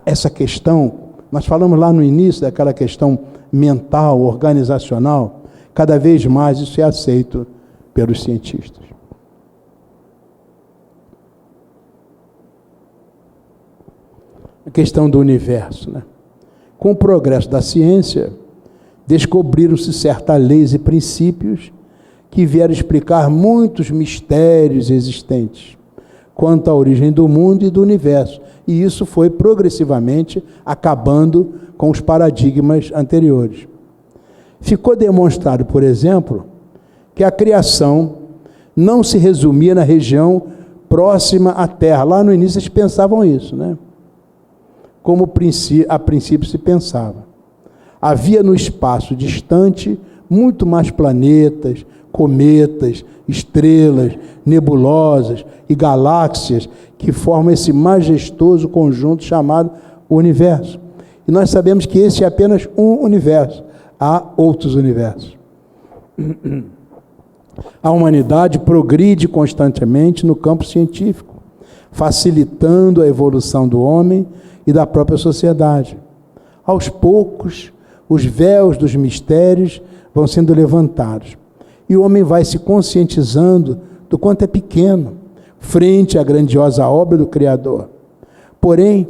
essa questão, nós falamos lá no início daquela questão mental, organizacional, cada vez mais isso é aceito pelos cientistas. A questão do universo, né? Com o progresso da ciência, descobriram-se certas leis e princípios que vieram explicar muitos mistérios existentes quanto à origem do mundo e do universo. E isso foi progressivamente acabando com os paradigmas anteriores. Ficou demonstrado, por exemplo, que a criação não se resumia na região próxima à Terra. Lá no início eles pensavam isso, né? Como a princípio se pensava. Havia no espaço distante muito mais planetas, cometas, estrelas, nebulosas e galáxias que formam esse majestoso conjunto chamado universo. E nós sabemos que esse é apenas um universo. Há outros universos. A humanidade progride constantemente no campo científico, facilitando a evolução do homem e da própria sociedade. Aos poucos, os véus dos mistérios vão sendo levantados e o homem vai se conscientizando do quanto é pequeno frente à grandiosa obra do Criador. Porém,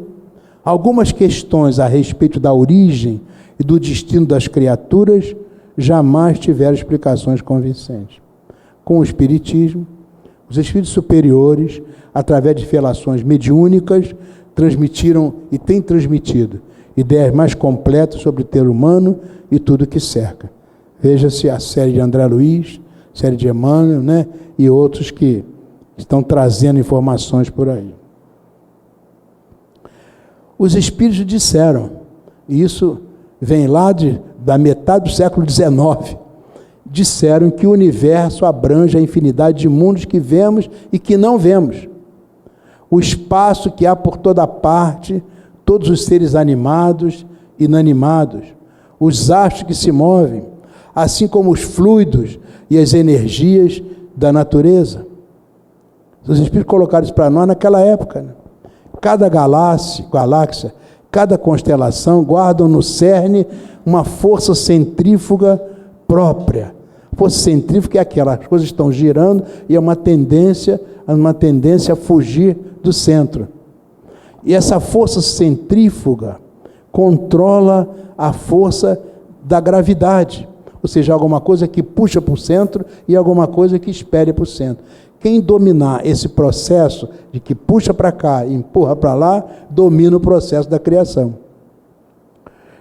algumas questões a respeito da origem e do destino das criaturas jamais tiveram explicações convincentes. Com o Espiritismo, os espíritos superiores, através de relações mediúnicas, transmitiram e têm transmitido ideias mais completas sobre o ser humano e tudo que cerca. Veja-se a série de André Luiz, série de Emmanuel, né? E outros que estão trazendo informações por aí. Os espíritos disseram, e isso vem lá da metade do século XIX, disseram que o universo abrange a infinidade de mundos que vemos e que não vemos. O espaço que há por toda parte, todos os seres animados e inanimados, os astros que se movem, assim como os fluidos e as energias da natureza. Os Espíritos colocaram isso para nós naquela época, né? Cada galáxia, cada constelação guardam no cerne uma força centrífuga própria. Força centrífuga é aquela, as coisas estão girando e é uma tendência a fugir do centro. E essa força centrífuga controla a força da gravidade, ou seja, alguma coisa que puxa para o centro e alguma coisa que espere para o centro. Quem dominar esse processo de que puxa para cá e empurra para lá, domina o processo da criação.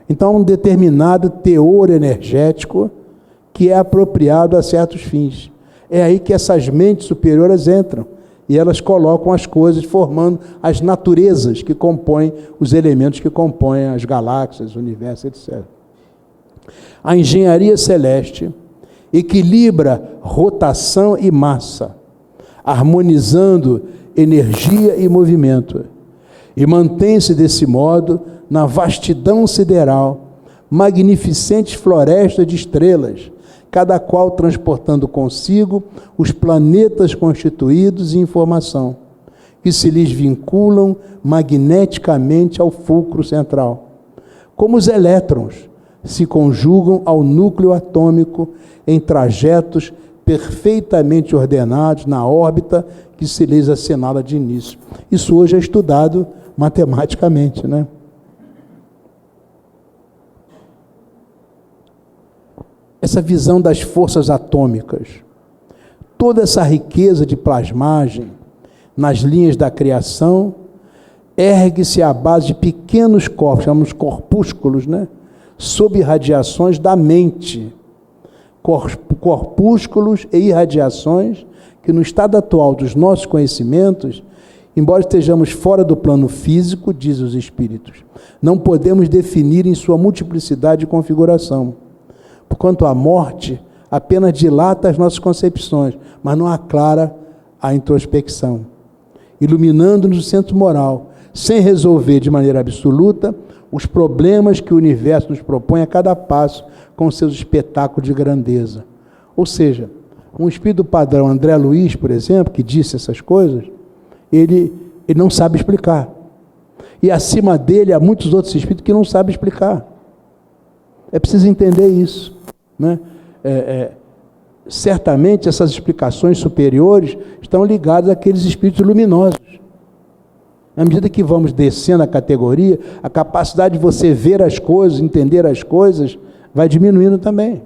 Então, um determinado teor energético que é apropriado a certos fins. É aí que essas mentes superiores entram e elas colocam as coisas, formando as naturezas que compõem os elementos que compõem as galáxias, o universo, etc. A engenharia celeste equilibra rotação e massa, harmonizando energia e movimento, e mantém-se desse modo na vastidão sideral, magnificente floresta de estrelas, cada qual transportando consigo os planetas constituídos em informação, que se lhes vinculam magneticamente ao fulcro central. Como os elétrons se conjugam ao núcleo atômico em trajetos perfeitamente ordenados na órbita que se lhes assinala de início. Isso hoje é estudado matematicamente, né? Essa visão das forças atômicas, toda essa riqueza de plasmagem nas linhas da criação, ergue-se à base de pequenos corpos, chamamos corpúsculos, né? Sob irradiações da mente. Corpúsculos e irradiações que no estado atual dos nossos conhecimentos, embora estejamos fora do plano físico, diz os Espíritos, não podemos definir em sua multiplicidade e configuração, porquanto a morte apenas dilata as nossas concepções, mas não aclara a introspecção, iluminando-nos o centro moral, sem resolver de maneira absoluta os problemas que o universo nos propõe a cada passo com seus espetáculos de grandeza. Ou seja, um espírito padrão, André Luiz, por exemplo, que disse essas coisas, ele não sabe explicar. E acima dele há muitos outros espíritos que não sabem explicar. É preciso entender isso, né? Certamente essas explicações superiores estão ligadas àqueles espíritos luminosos. Na medida que vamos descendo a categoria, a capacidade de você ver as coisas, entender as coisas, vai diminuindo também.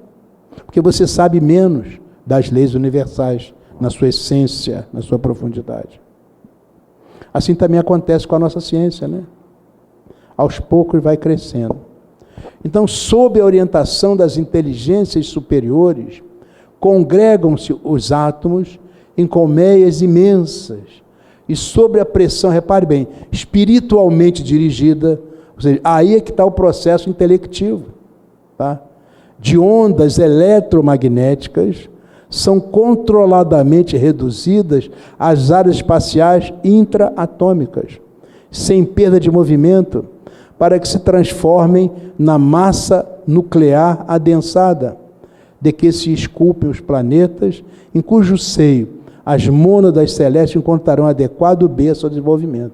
Porque você sabe menos das leis universais, na sua essência, na sua profundidade. Assim também acontece com a nossa ciência, né? Aos poucos vai crescendo. Então, sob a orientação das inteligências superiores, congregam-se os átomos em colmeias imensas, e sobre a pressão, repare bem, espiritualmente dirigida, ou seja, aí é que está o processo intelectivo, tá? De ondas eletromagnéticas, são controladamente reduzidas às áreas espaciais intraatômicas, sem perda de movimento, para que se transformem na massa nuclear adensada, de que se esculpem os planetas, em cujo seio as mônadas celestes encontrarão adequado berço ao desenvolvimento.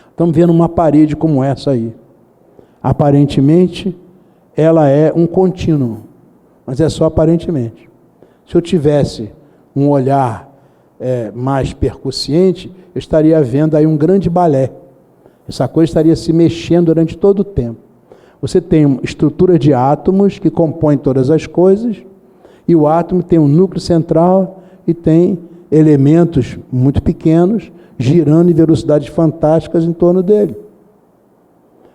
Estamos vendo uma parede como essa aí. Aparentemente, ela é um contínuo, mas é só aparentemente. Se eu tivesse um olhar mais percussiente, eu estaria vendo aí um grande balé. Essa coisa estaria se mexendo durante todo o tempo. Você tem estrutura de átomos que compõem todas as coisas, e o átomo tem um núcleo central e tem elementos muito pequenos girando em velocidades fantásticas em torno dele.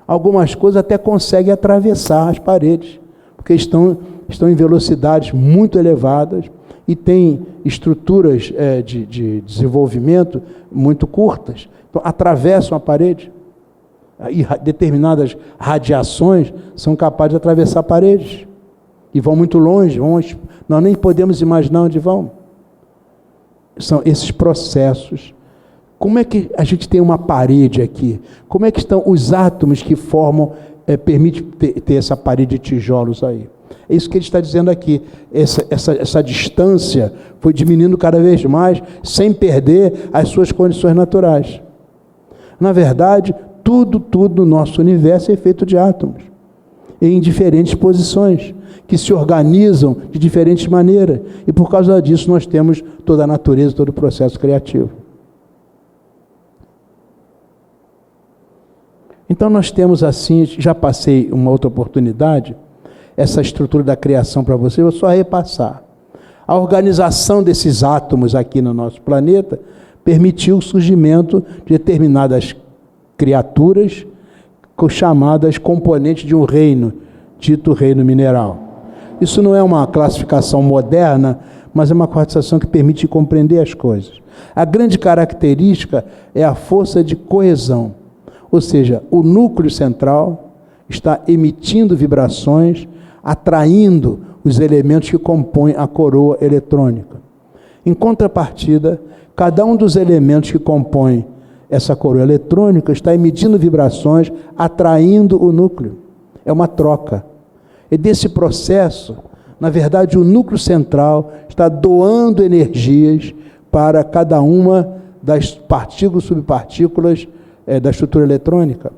Algumas coisas até conseguem atravessar as paredes, porque estão em velocidades muito elevadas e têm estruturas de desenvolvimento muito curtas, então atravessam a parede. determinadas radiações são capazes de atravessar paredes e vão muito longe, nós nem podemos imaginar onde vão. São esses processos. Como é que a gente tem uma parede aqui? Como é que estão os átomos que formam, permite ter essa parede de tijolos aí? É isso que ele está dizendo aqui. Essa distância foi diminuindo cada vez mais, sem perder as suas condições naturais. Na verdade, tudo no nosso universo é feito de átomos, em diferentes posições, que se organizam de diferentes maneiras. E por causa disso nós temos toda a natureza, todo o processo criativo. Então nós temos assim, já passei uma outra oportunidade, essa estrutura da criação para vocês, vou só repassar. A organização desses átomos aqui no nosso planeta permitiu o surgimento de determinadas criaturas chamadas componentes de um reino, dito reino mineral. Isso não é uma classificação moderna, mas é uma classificação que permite compreender as coisas. A grande característica é a força de coesão, ou seja, o núcleo central está emitindo vibrações, atraindo os elementos que compõem a coroa eletrônica. Em contrapartida, cada um dos elementos que compõem essa coroa eletrônica está emitindo vibrações, atraindo o núcleo. É uma troca. E desse processo, na verdade, o núcleo central está doando energias para cada uma das partículas e subpartículas da estrutura eletrônica.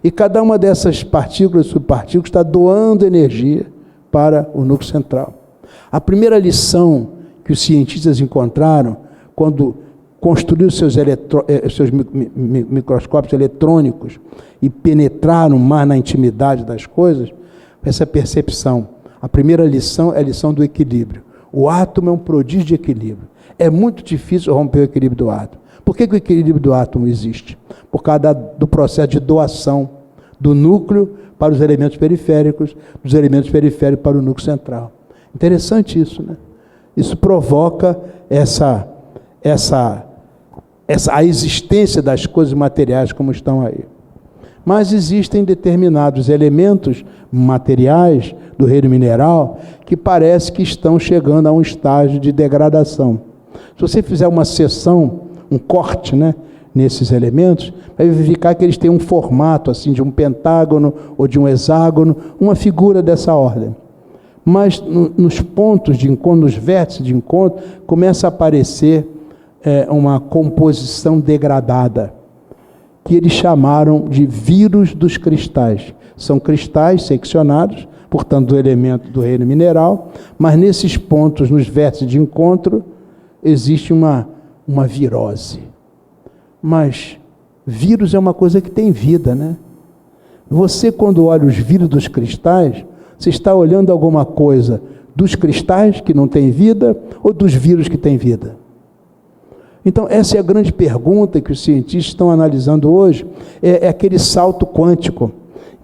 E cada uma dessas partículas e subpartículas está doando energia para o núcleo central. A primeira lição que os cientistas encontraram quando construíram seus microscópios eletrônicos e penetraram mais na intimidade das coisas, essa percepção. A primeira lição é a lição do equilíbrio. O átomo é um prodígio de equilíbrio. É muito difícil romper o equilíbrio do átomo. Por que o equilíbrio do átomo existe? Por causa do processo de doação do núcleo para os elementos periféricos, dos elementos periféricos para o núcleo central. Interessante isso, né? Isso provoca a existência das coisas materiais como estão aí. Mas existem determinados elementos materiais do reino mineral que parece que estão chegando a um estágio de degradação. Se você fizer uma seção, um corte, né, nesses elementos, vai verificar que eles têm um formato assim de um pentágono ou de um hexágono, uma figura dessa ordem. Mas nos pontos de encontro, nos vértices de encontro, começa a aparecer uma composição degradada, que eles chamaram de vírus dos cristais. São cristais seccionados, portanto, do elemento do reino mineral, mas nesses pontos, nos vértices de encontro, existe uma virose. Mas vírus é uma coisa que tem vida, né? Você, quando olha os vírus dos cristais, você está olhando alguma coisa dos cristais que não tem vida ou dos vírus que têm vida? Então, essa é a grande pergunta que os cientistas estão analisando hoje, é aquele salto quântico.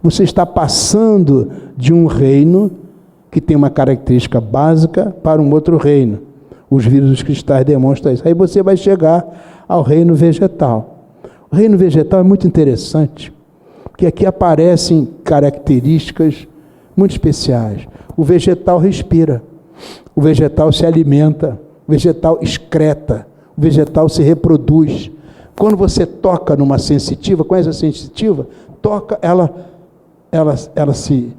Você está passando de um reino que tem uma característica básica para um outro reino. Os vírus dos cristais demonstram isso. Aí você vai chegar ao reino vegetal. O reino vegetal é muito interessante, porque aqui aparecem características muito especiais. O vegetal respira, o vegetal se alimenta, o vegetal excreta, o vegetal se reproduz. Quando você toca numa sensitiva, conhece a sensitiva? Toca, ela se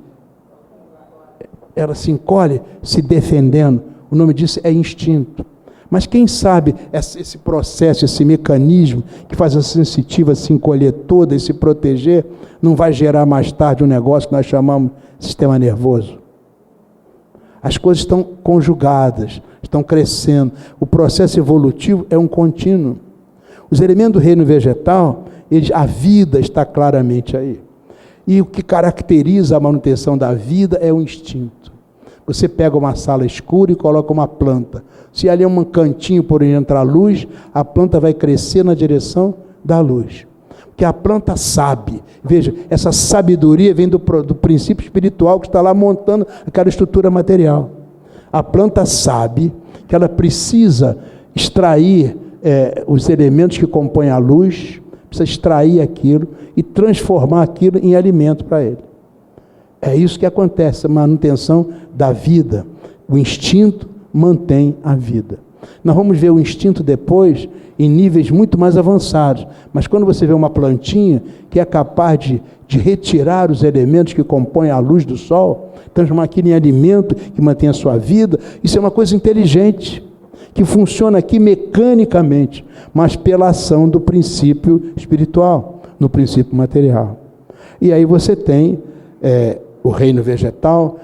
encolhe, se defendendo. O nome disso é instinto. Mas quem sabe esse processo, esse mecanismo que faz a sensitiva se encolher toda e se proteger, não vai gerar mais tarde um negócio que nós chamamos de sistema nervoso? As coisas estão conjugadas, estão crescendo. O processo evolutivo é um contínuo. Os elementos do reino vegetal, a vida está claramente aí. E o que caracteriza a manutenção da vida é o instinto. Você pega uma sala escura e coloca uma planta. Se ali é um cantinho por onde entra a luz, a planta vai crescer na direção da luz. Porque a planta sabe. Veja, essa sabedoria vem do princípio espiritual que está lá montando aquela estrutura material. A planta sabe que ela precisa extrair os elementos que compõem a luz precisa extrair aquilo e transformar aquilo em alimento para ele. É isso que acontece, a manutenção da vida. O instinto mantém a vida. Nós vamos ver o instinto depois em níveis muito mais avançados, mas quando você vê uma plantinha que é capaz de retirar os elementos que compõem a luz do sol, transformar aquilo em alimento que mantém a sua vida, isso é uma coisa inteligente, que funciona aqui mecanicamente, mas pela ação do princípio espiritual, no princípio material. E aí você tem o reino vegetal,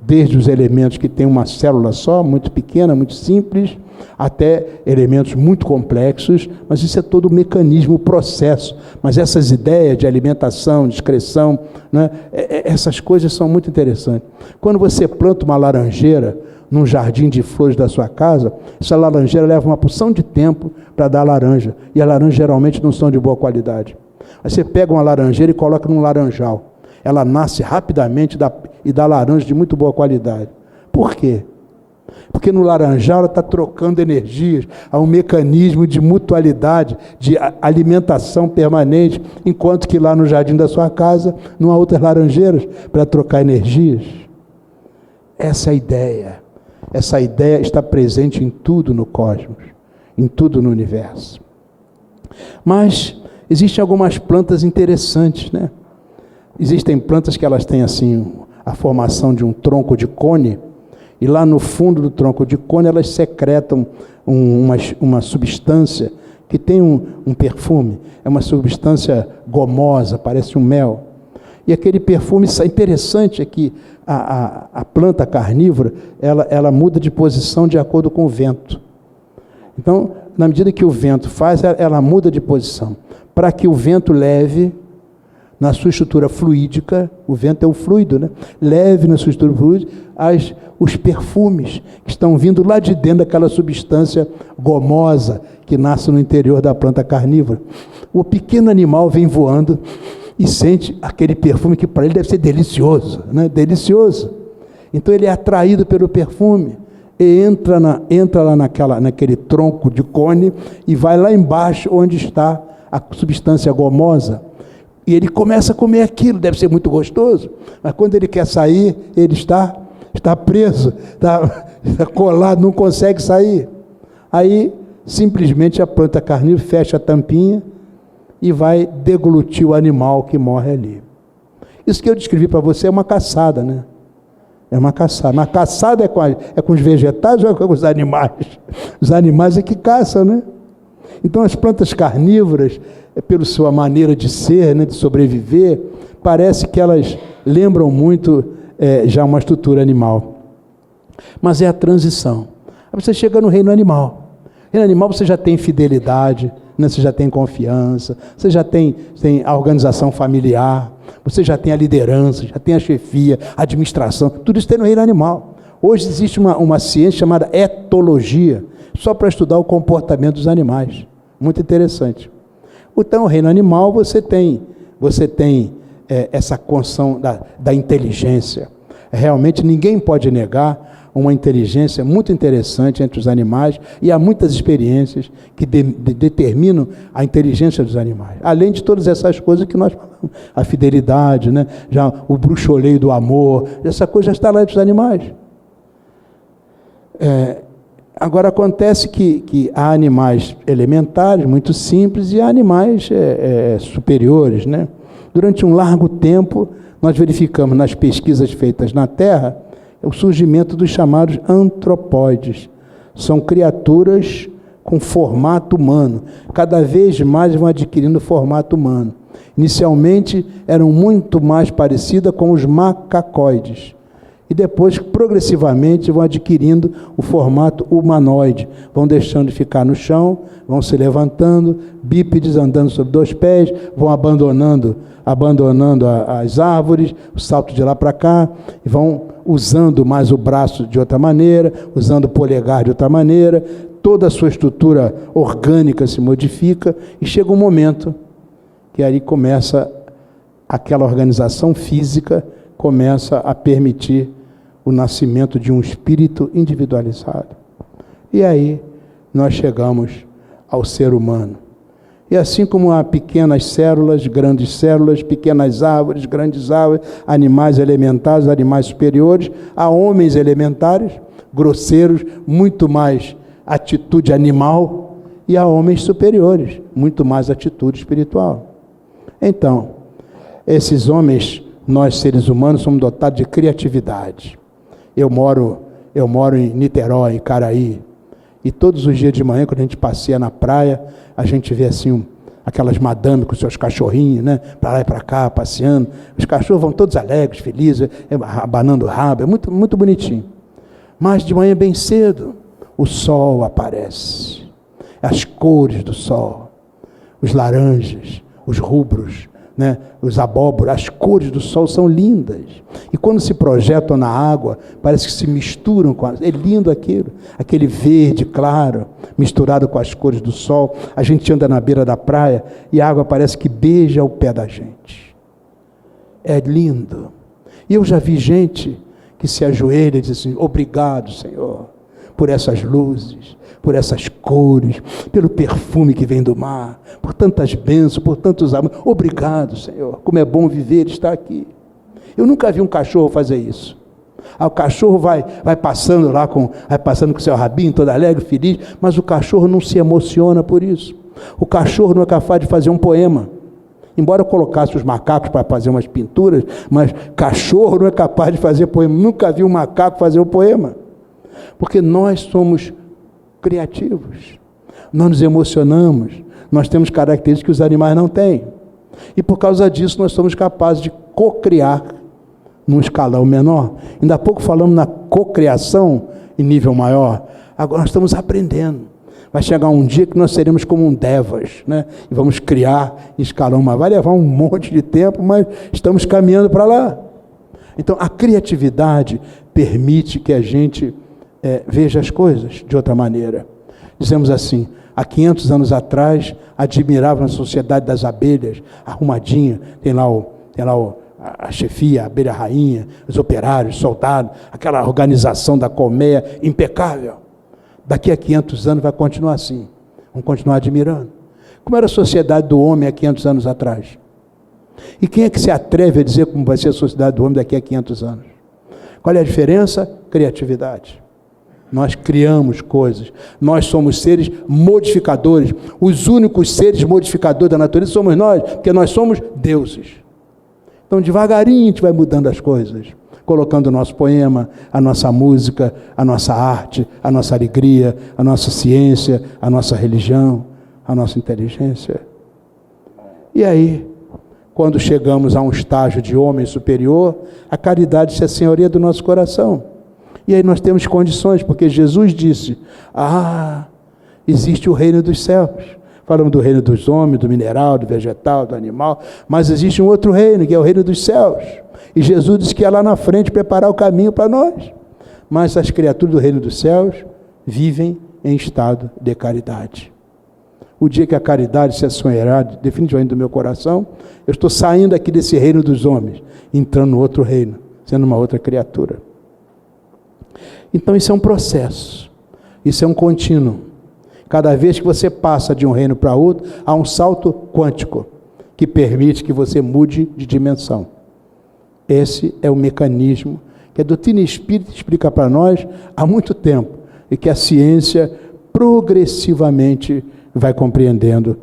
desde os elementos que têm uma célula só, muito pequena, muito simples, até elementos muito complexos, mas isso é todo o mecanismo, o processo. Mas essas ideias de alimentação, de excreção, né, essas coisas são muito interessantes. Quando você planta uma laranjeira num jardim de flores da sua casa, essa laranjeira leva uma porção de tempo para dar laranja, e as laranjas geralmente não são de boa qualidade. Aí você pega uma laranjeira e coloca num laranjal. Ela nasce rapidamente e dá laranja de muito boa qualidade. Por quê? Porque no laranjal ela está trocando energias, há um mecanismo de mutualidade, de alimentação permanente, enquanto que lá no jardim da sua casa não há outras laranjeiras para trocar energias. Essa é a ideia. Essa ideia está presente em tudo no cosmos, em tudo no universo. Mas existem algumas plantas interessantes, né? Existem plantas que elas têm assim a formação de um tronco de cone, e lá no fundo do tronco de cone elas secretam uma substância que tem um perfume, é uma substância gomosa, parece um mel. E aquele perfume interessante é que a planta carnívora, ela muda de posição de acordo com o vento. Então, na medida que o vento faz, ela muda de posição, para que o vento leve na sua estrutura fluídica, o vento é o fluido, né? Leve na sua estrutura fluídica os perfumes que estão vindo lá de dentro daquela substância gomosa que nasce no interior da planta carnívora. O pequeno animal vem voando e sente aquele perfume que para ele deve ser delicioso, né? Delicioso. Então ele é atraído pelo perfume e entra lá naquele tronco de cone e vai lá embaixo onde está a substância gomosa. E ele começa a comer aquilo, deve ser muito gostoso, mas quando ele quer sair, ele está preso, está colado, não consegue sair. Aí, simplesmente, a planta carnívora fecha a tampinha e vai deglutir o animal que morre ali. Isso que eu descrevi para você é uma caçada, né? É uma caçada. Mas a caçada é com os vegetais ou é com os animais? Os animais é que caçam, né? Então, as plantas carnívoras, pela sua maneira de ser, né, de sobreviver, parece que elas lembram muito já uma estrutura animal. Mas é a transição. Aí você chega no reino animal. No reino animal você já tem fidelidade, né, você já tem confiança, você já tem a organização familiar, você já tem a liderança, já tem a chefia, a administração, tudo isso tem no reino animal. Hoje existe uma ciência chamada etologia, só para estudar o comportamento dos animais. Muito interessante. Então, o reino animal, você tem essa condição da inteligência. Realmente, ninguém pode negar uma inteligência muito interessante entre os animais, e há muitas experiências que determinam a inteligência dos animais. Além de todas essas coisas que nós falamos, a fidelidade, né? Já o bruxoleio do amor, essa coisa já está lá entre os animais. Agora, acontece que há animais elementares, muito simples, e há animais superiores, né? Durante um largo tempo, nós verificamos nas pesquisas feitas na Terra o surgimento dos chamados antropóides. São criaturas com formato humano. Cada vez mais vão adquirindo formato humano. Inicialmente, eram muito mais parecidas com os macacoides. E depois, progressivamente, vão adquirindo o formato humanoide. Vão deixando de ficar no chão, vão se levantando, bípedes andando sobre 2 pés, vão abandonando as árvores, o salto de lá para cá, e vão usando mais o braço de outra maneira, usando o polegar de outra maneira, toda a sua estrutura orgânica se modifica, e chega um momento que aí começa aquela organização física, começa a permitir o nascimento de um espírito individualizado. E aí nós chegamos ao ser humano, E assim como há pequenas células, pequenas árvores, grandes árvores, animais elementares, animais superiores, há homens elementares, grosseiros, muito mais atitude animal, e há homens superiores, muito mais atitude espiritual. Então, esses homens, nós seres humanos, somos dotados de criatividade. Eu moro em Niterói, em Caraí, e todos os dias de manhã, quando a gente passeia na praia, a gente vê assim, aquelas madames com seus cachorrinhos, né? Para lá e para cá, passeando. Os cachorros vão todos alegres, felizes, abanando o rabo, é muito, muito bonitinho. Mas de manhã bem cedo, o sol aparece. As cores do sol, os laranjas, os rubros, né? Os abóboras, as cores do sol são lindas. E quando se projetam na água, parece que se misturam com é lindo aquilo, aquele verde claro, misturado com as cores do sol. A gente anda na beira da praia e a água parece que beija o pé da gente. É lindo. E eu já vi gente que se ajoelha e diz assim: obrigado, Senhor, por essas luzes, por essas cores, pelo perfume que vem do mar, por tantas bênçãos, por tantos amores. Obrigado, Senhor, como é bom viver, estar aqui. Eu nunca vi um cachorro fazer isso. O cachorro vai passando lá, vai passando com o seu rabinho, todo alegre, feliz, mas o cachorro não se emociona por isso. O cachorro não é capaz de fazer um poema. Embora eu colocasse os macacos para fazer umas pinturas, mas cachorro não é capaz de fazer poema. Nunca vi um macaco fazer um poema. Porque nós somos criativos, nós nos emocionamos, nós temos características que os animais não têm. E por causa disso nós somos capazes de cocriar num escalão menor. Ainda há pouco falamos na cocriação em nível maior. Agora nós estamos aprendendo. Vai chegar um dia que nós seremos como um devas, né? E vamos criar em escalão maior. Vai levar um monte de tempo, mas estamos caminhando para lá. Então a criatividade permite que a gente veja as coisas de outra maneira. Dizemos assim: há 500 anos atrás, admiravam a sociedade das abelhas, arrumadinha, tem lá a chefia, a abelha rainha, os operários, soldados, aquela organização da colmeia impecável. Daqui a 500 anos vai continuar assim, vamos continuar admirando. Como era a sociedade do homem há 500 anos atrás? E quem é que se atreve a dizer como vai ser a sociedade do homem daqui a 500 anos? Qual é a diferença? Criatividade. Nós criamos coisas, nós somos seres modificadores, os únicos seres modificadores da natureza somos nós, porque nós somos deuses. Então devagarinho a gente vai mudando as coisas, colocando o nosso poema, a nossa música, a nossa arte, a nossa alegria, a nossa ciência, a nossa religião, a nossa inteligência. E aí, quando chegamos a um estágio de homem superior, a caridade se assenhoria do nosso coração. E aí nós temos condições, porque Jesus disse: existe o reino dos céus. Falamos do reino dos homens, do mineral, do vegetal, do animal, mas existe um outro reino, que é o reino dos céus. E Jesus disse que ia lá na frente preparar o caminho para nós. Mas as criaturas do reino dos céus vivem em estado de caridade. O dia que a caridade se assenhorear definitivamente do meu coração, eu estou saindo aqui desse reino dos homens, entrando no outro reino, sendo uma outra criatura. Então isso é um processo, isso é um contínuo. Cada vez que você passa de um reino para outro, há um salto quântico, que permite que você mude de dimensão. Esse é o mecanismo que a doutrina espírita explica para nós há muito tempo, e que a ciência progressivamente vai compreendendo.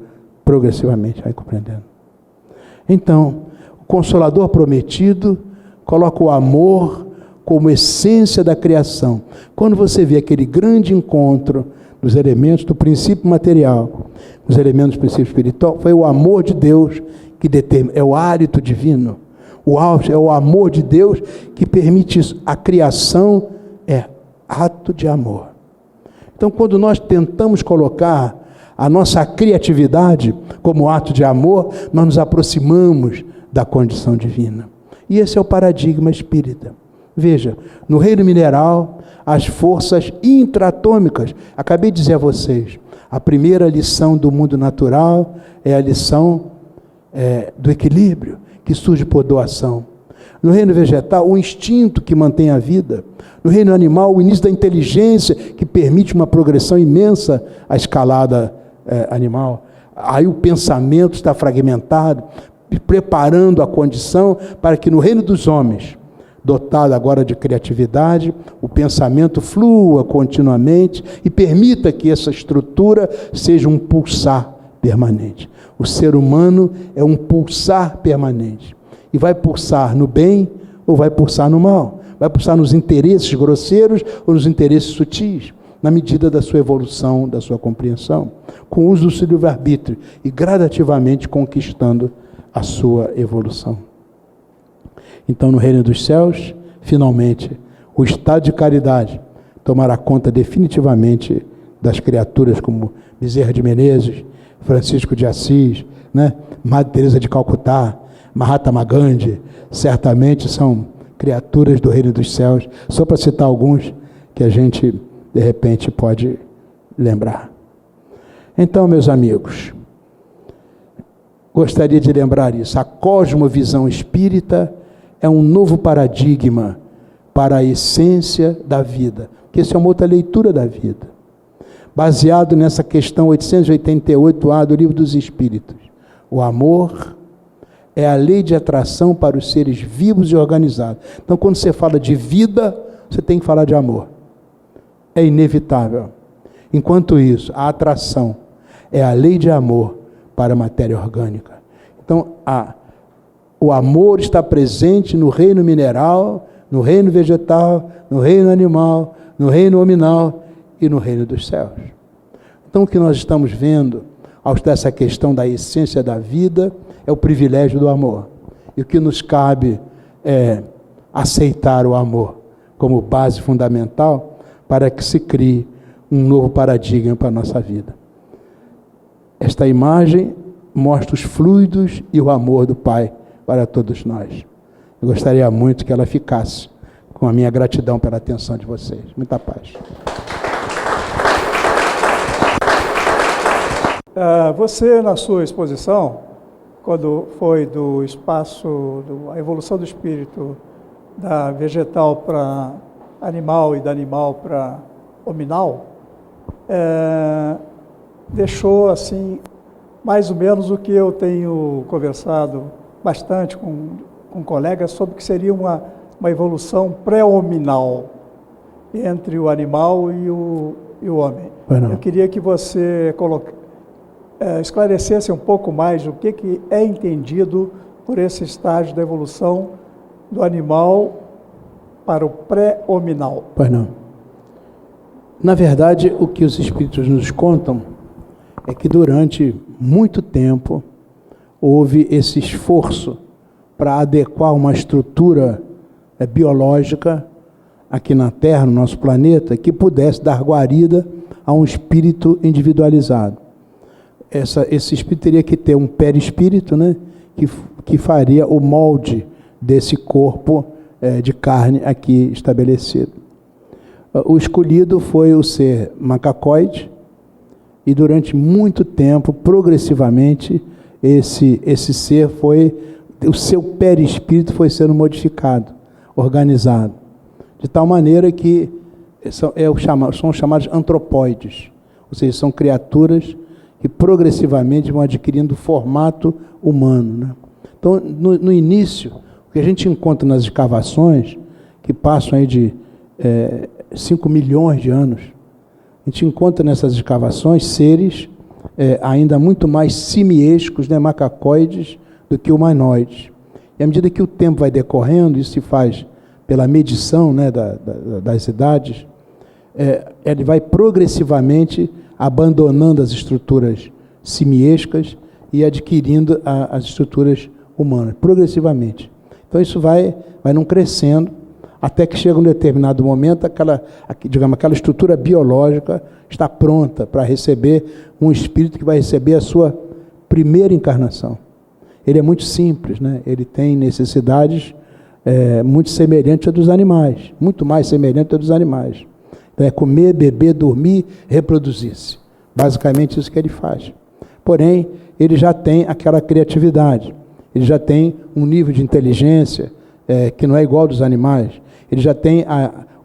Então, o Consolador prometido coloca o amor como essência da criação. Quando você vê aquele grande encontro dos elementos do princípio material, os elementos do princípio espiritual, foi o amor de Deus que determina, é o hálito divino. O auge é o amor de Deus que permite isso. A criação é ato de amor. Então, quando nós tentamos colocar a nossa criatividade como ato de amor, nós nos aproximamos da condição divina. E esse é o paradigma espírita. Veja, no reino mineral, as forças intraatômicas, acabei de dizer a vocês, a primeira lição do mundo natural é a lição do equilíbrio, que surge por doação. No reino vegetal, o instinto que mantém a vida. No reino animal, o início da inteligência, que permite uma progressão imensa à escalada animal. Aí o pensamento está fragmentado, preparando a condição para que no reino dos homens, dotado agora de criatividade, o pensamento flua continuamente e permita que essa estrutura seja um pulsar permanente. O ser humano é um pulsar permanente. E vai pulsar no bem ou vai pulsar no mal? Vai pulsar nos interesses grosseiros ou nos interesses sutis? Na medida da sua evolução, da sua compreensão, com o uso do seu livre-arbítrio e gradativamente conquistando a sua evolução. Então, no reino dos céus, finalmente, o estado de caridade tomará conta definitivamente das criaturas como Bezerra de Menezes, Francisco de Assis, Madre Teresa de Calcutá, Mahatma Gandhi, certamente são criaturas do reino dos céus, só para citar alguns que a gente, de repente, pode lembrar. Então, meus amigos, gostaria de lembrar isso. A cosmovisão espírita é um novo paradigma para a essência da vida, que essa é uma outra leitura da vida, baseado nessa questão 888A do Livro dos Espíritos. O amor é a lei de atração para os seres vivos e organizados. Então, quando você fala de vida, você tem que falar de amor. É inevitável. Enquanto isso, a atração é a lei de amor para a matéria orgânica. Então, o amor está presente no reino mineral, no reino vegetal, no reino animal, no reino hominal e no reino dos céus. Então, o que nós estamos vendo ao estudar essa questão da essência da vida é o privilégio do amor. E o que nos cabe é aceitar o amor como base fundamental para que se crie um novo paradigma para a nossa vida. Esta imagem mostra os fluidos e o amor do Pai para todos nós. Eu gostaria muito que ela ficasse, com a minha gratidão pela atenção de vocês. Muita paz.
Você, na sua exposição, quando foi do espaço, a evolução do espírito, da vegetal para animal e da animal para hominal, deixou assim, mais ou menos o que eu tenho conversado bastante com colegas sobre o que seria uma evolução pré-hominal entre o animal e o homem. Eu queria que você esclarecesse um pouco mais o que é entendido por esse estágio da evolução do animal para o pré-hominal.
Pois não. Na verdade, o que os Espíritos nos contam é que durante muito tempo houve esse esforço para adequar uma estrutura biológica aqui na Terra, no nosso planeta, que pudesse dar guarida a um espírito individualizado. Esse espírito teria que ter um perispírito, que faria o molde desse corpo de carne aqui estabelecido. O escolhido foi o ser macacoide, e durante muito tempo, progressivamente, esse ser o seu perispírito foi sendo modificado, organizado, de tal maneira que são chamados antropóides, ou seja, são criaturas que progressivamente vão adquirindo o formato humano. Então, no início, o que a gente encontra nas escavações, que passam aí de 5 milhões de anos, a gente encontra nessas escavações seres ainda muito mais simiescos, macacoides, do que humanoides. E à medida que o tempo vai decorrendo, isso se faz pela medição das idades, ele vai progressivamente abandonando as estruturas simiescas e adquirindo as estruturas humanas, progressivamente. Então isso vai não crescendo, até que chega um determinado momento, aquela estrutura biológica está pronta para receber um espírito que vai receber a sua primeira encarnação. Ele é muito simples, ele tem necessidades muito semelhantes às dos animais, muito mais semelhantes às dos animais. Então é comer, beber, dormir, reproduzir-se. Basicamente isso que ele faz. Porém, ele já tem aquela criatividade, ele já tem um nível de inteligência que não é igual ao dos animais, ele já tem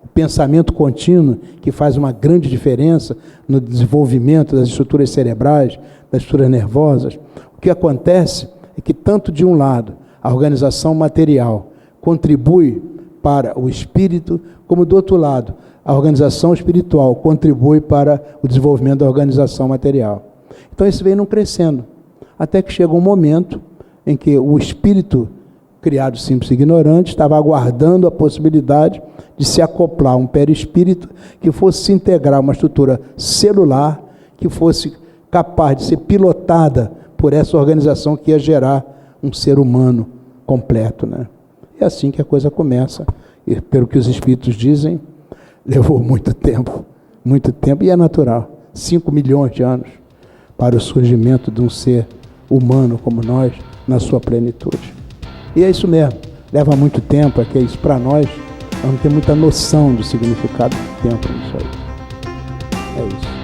o pensamento contínuo que faz uma grande diferença no desenvolvimento das estruturas cerebrais, das estruturas nervosas. O que acontece é que, tanto de um lado, a organização material contribui para o espírito, como do outro lado, a organização espiritual contribui para o desenvolvimento da organização material. Então isso vem não crescendo, até que chega um momento em que o espírito, criado simples e ignorante, estava aguardando a possibilidade de se acoplar a um perispírito que fosse se integrar a uma estrutura celular, que fosse capaz de ser pilotada por essa organização que ia gerar um ser humano completo, né? É assim que a coisa começa. E, pelo que os espíritos dizem, levou muito tempo, e é natural. 5 milhões de anos para o surgimento de um ser humano como nós, na sua plenitude. E é isso mesmo, leva muito tempo, é que isso para nós, não tem muita noção do significado do tempo nisso aí. É isso.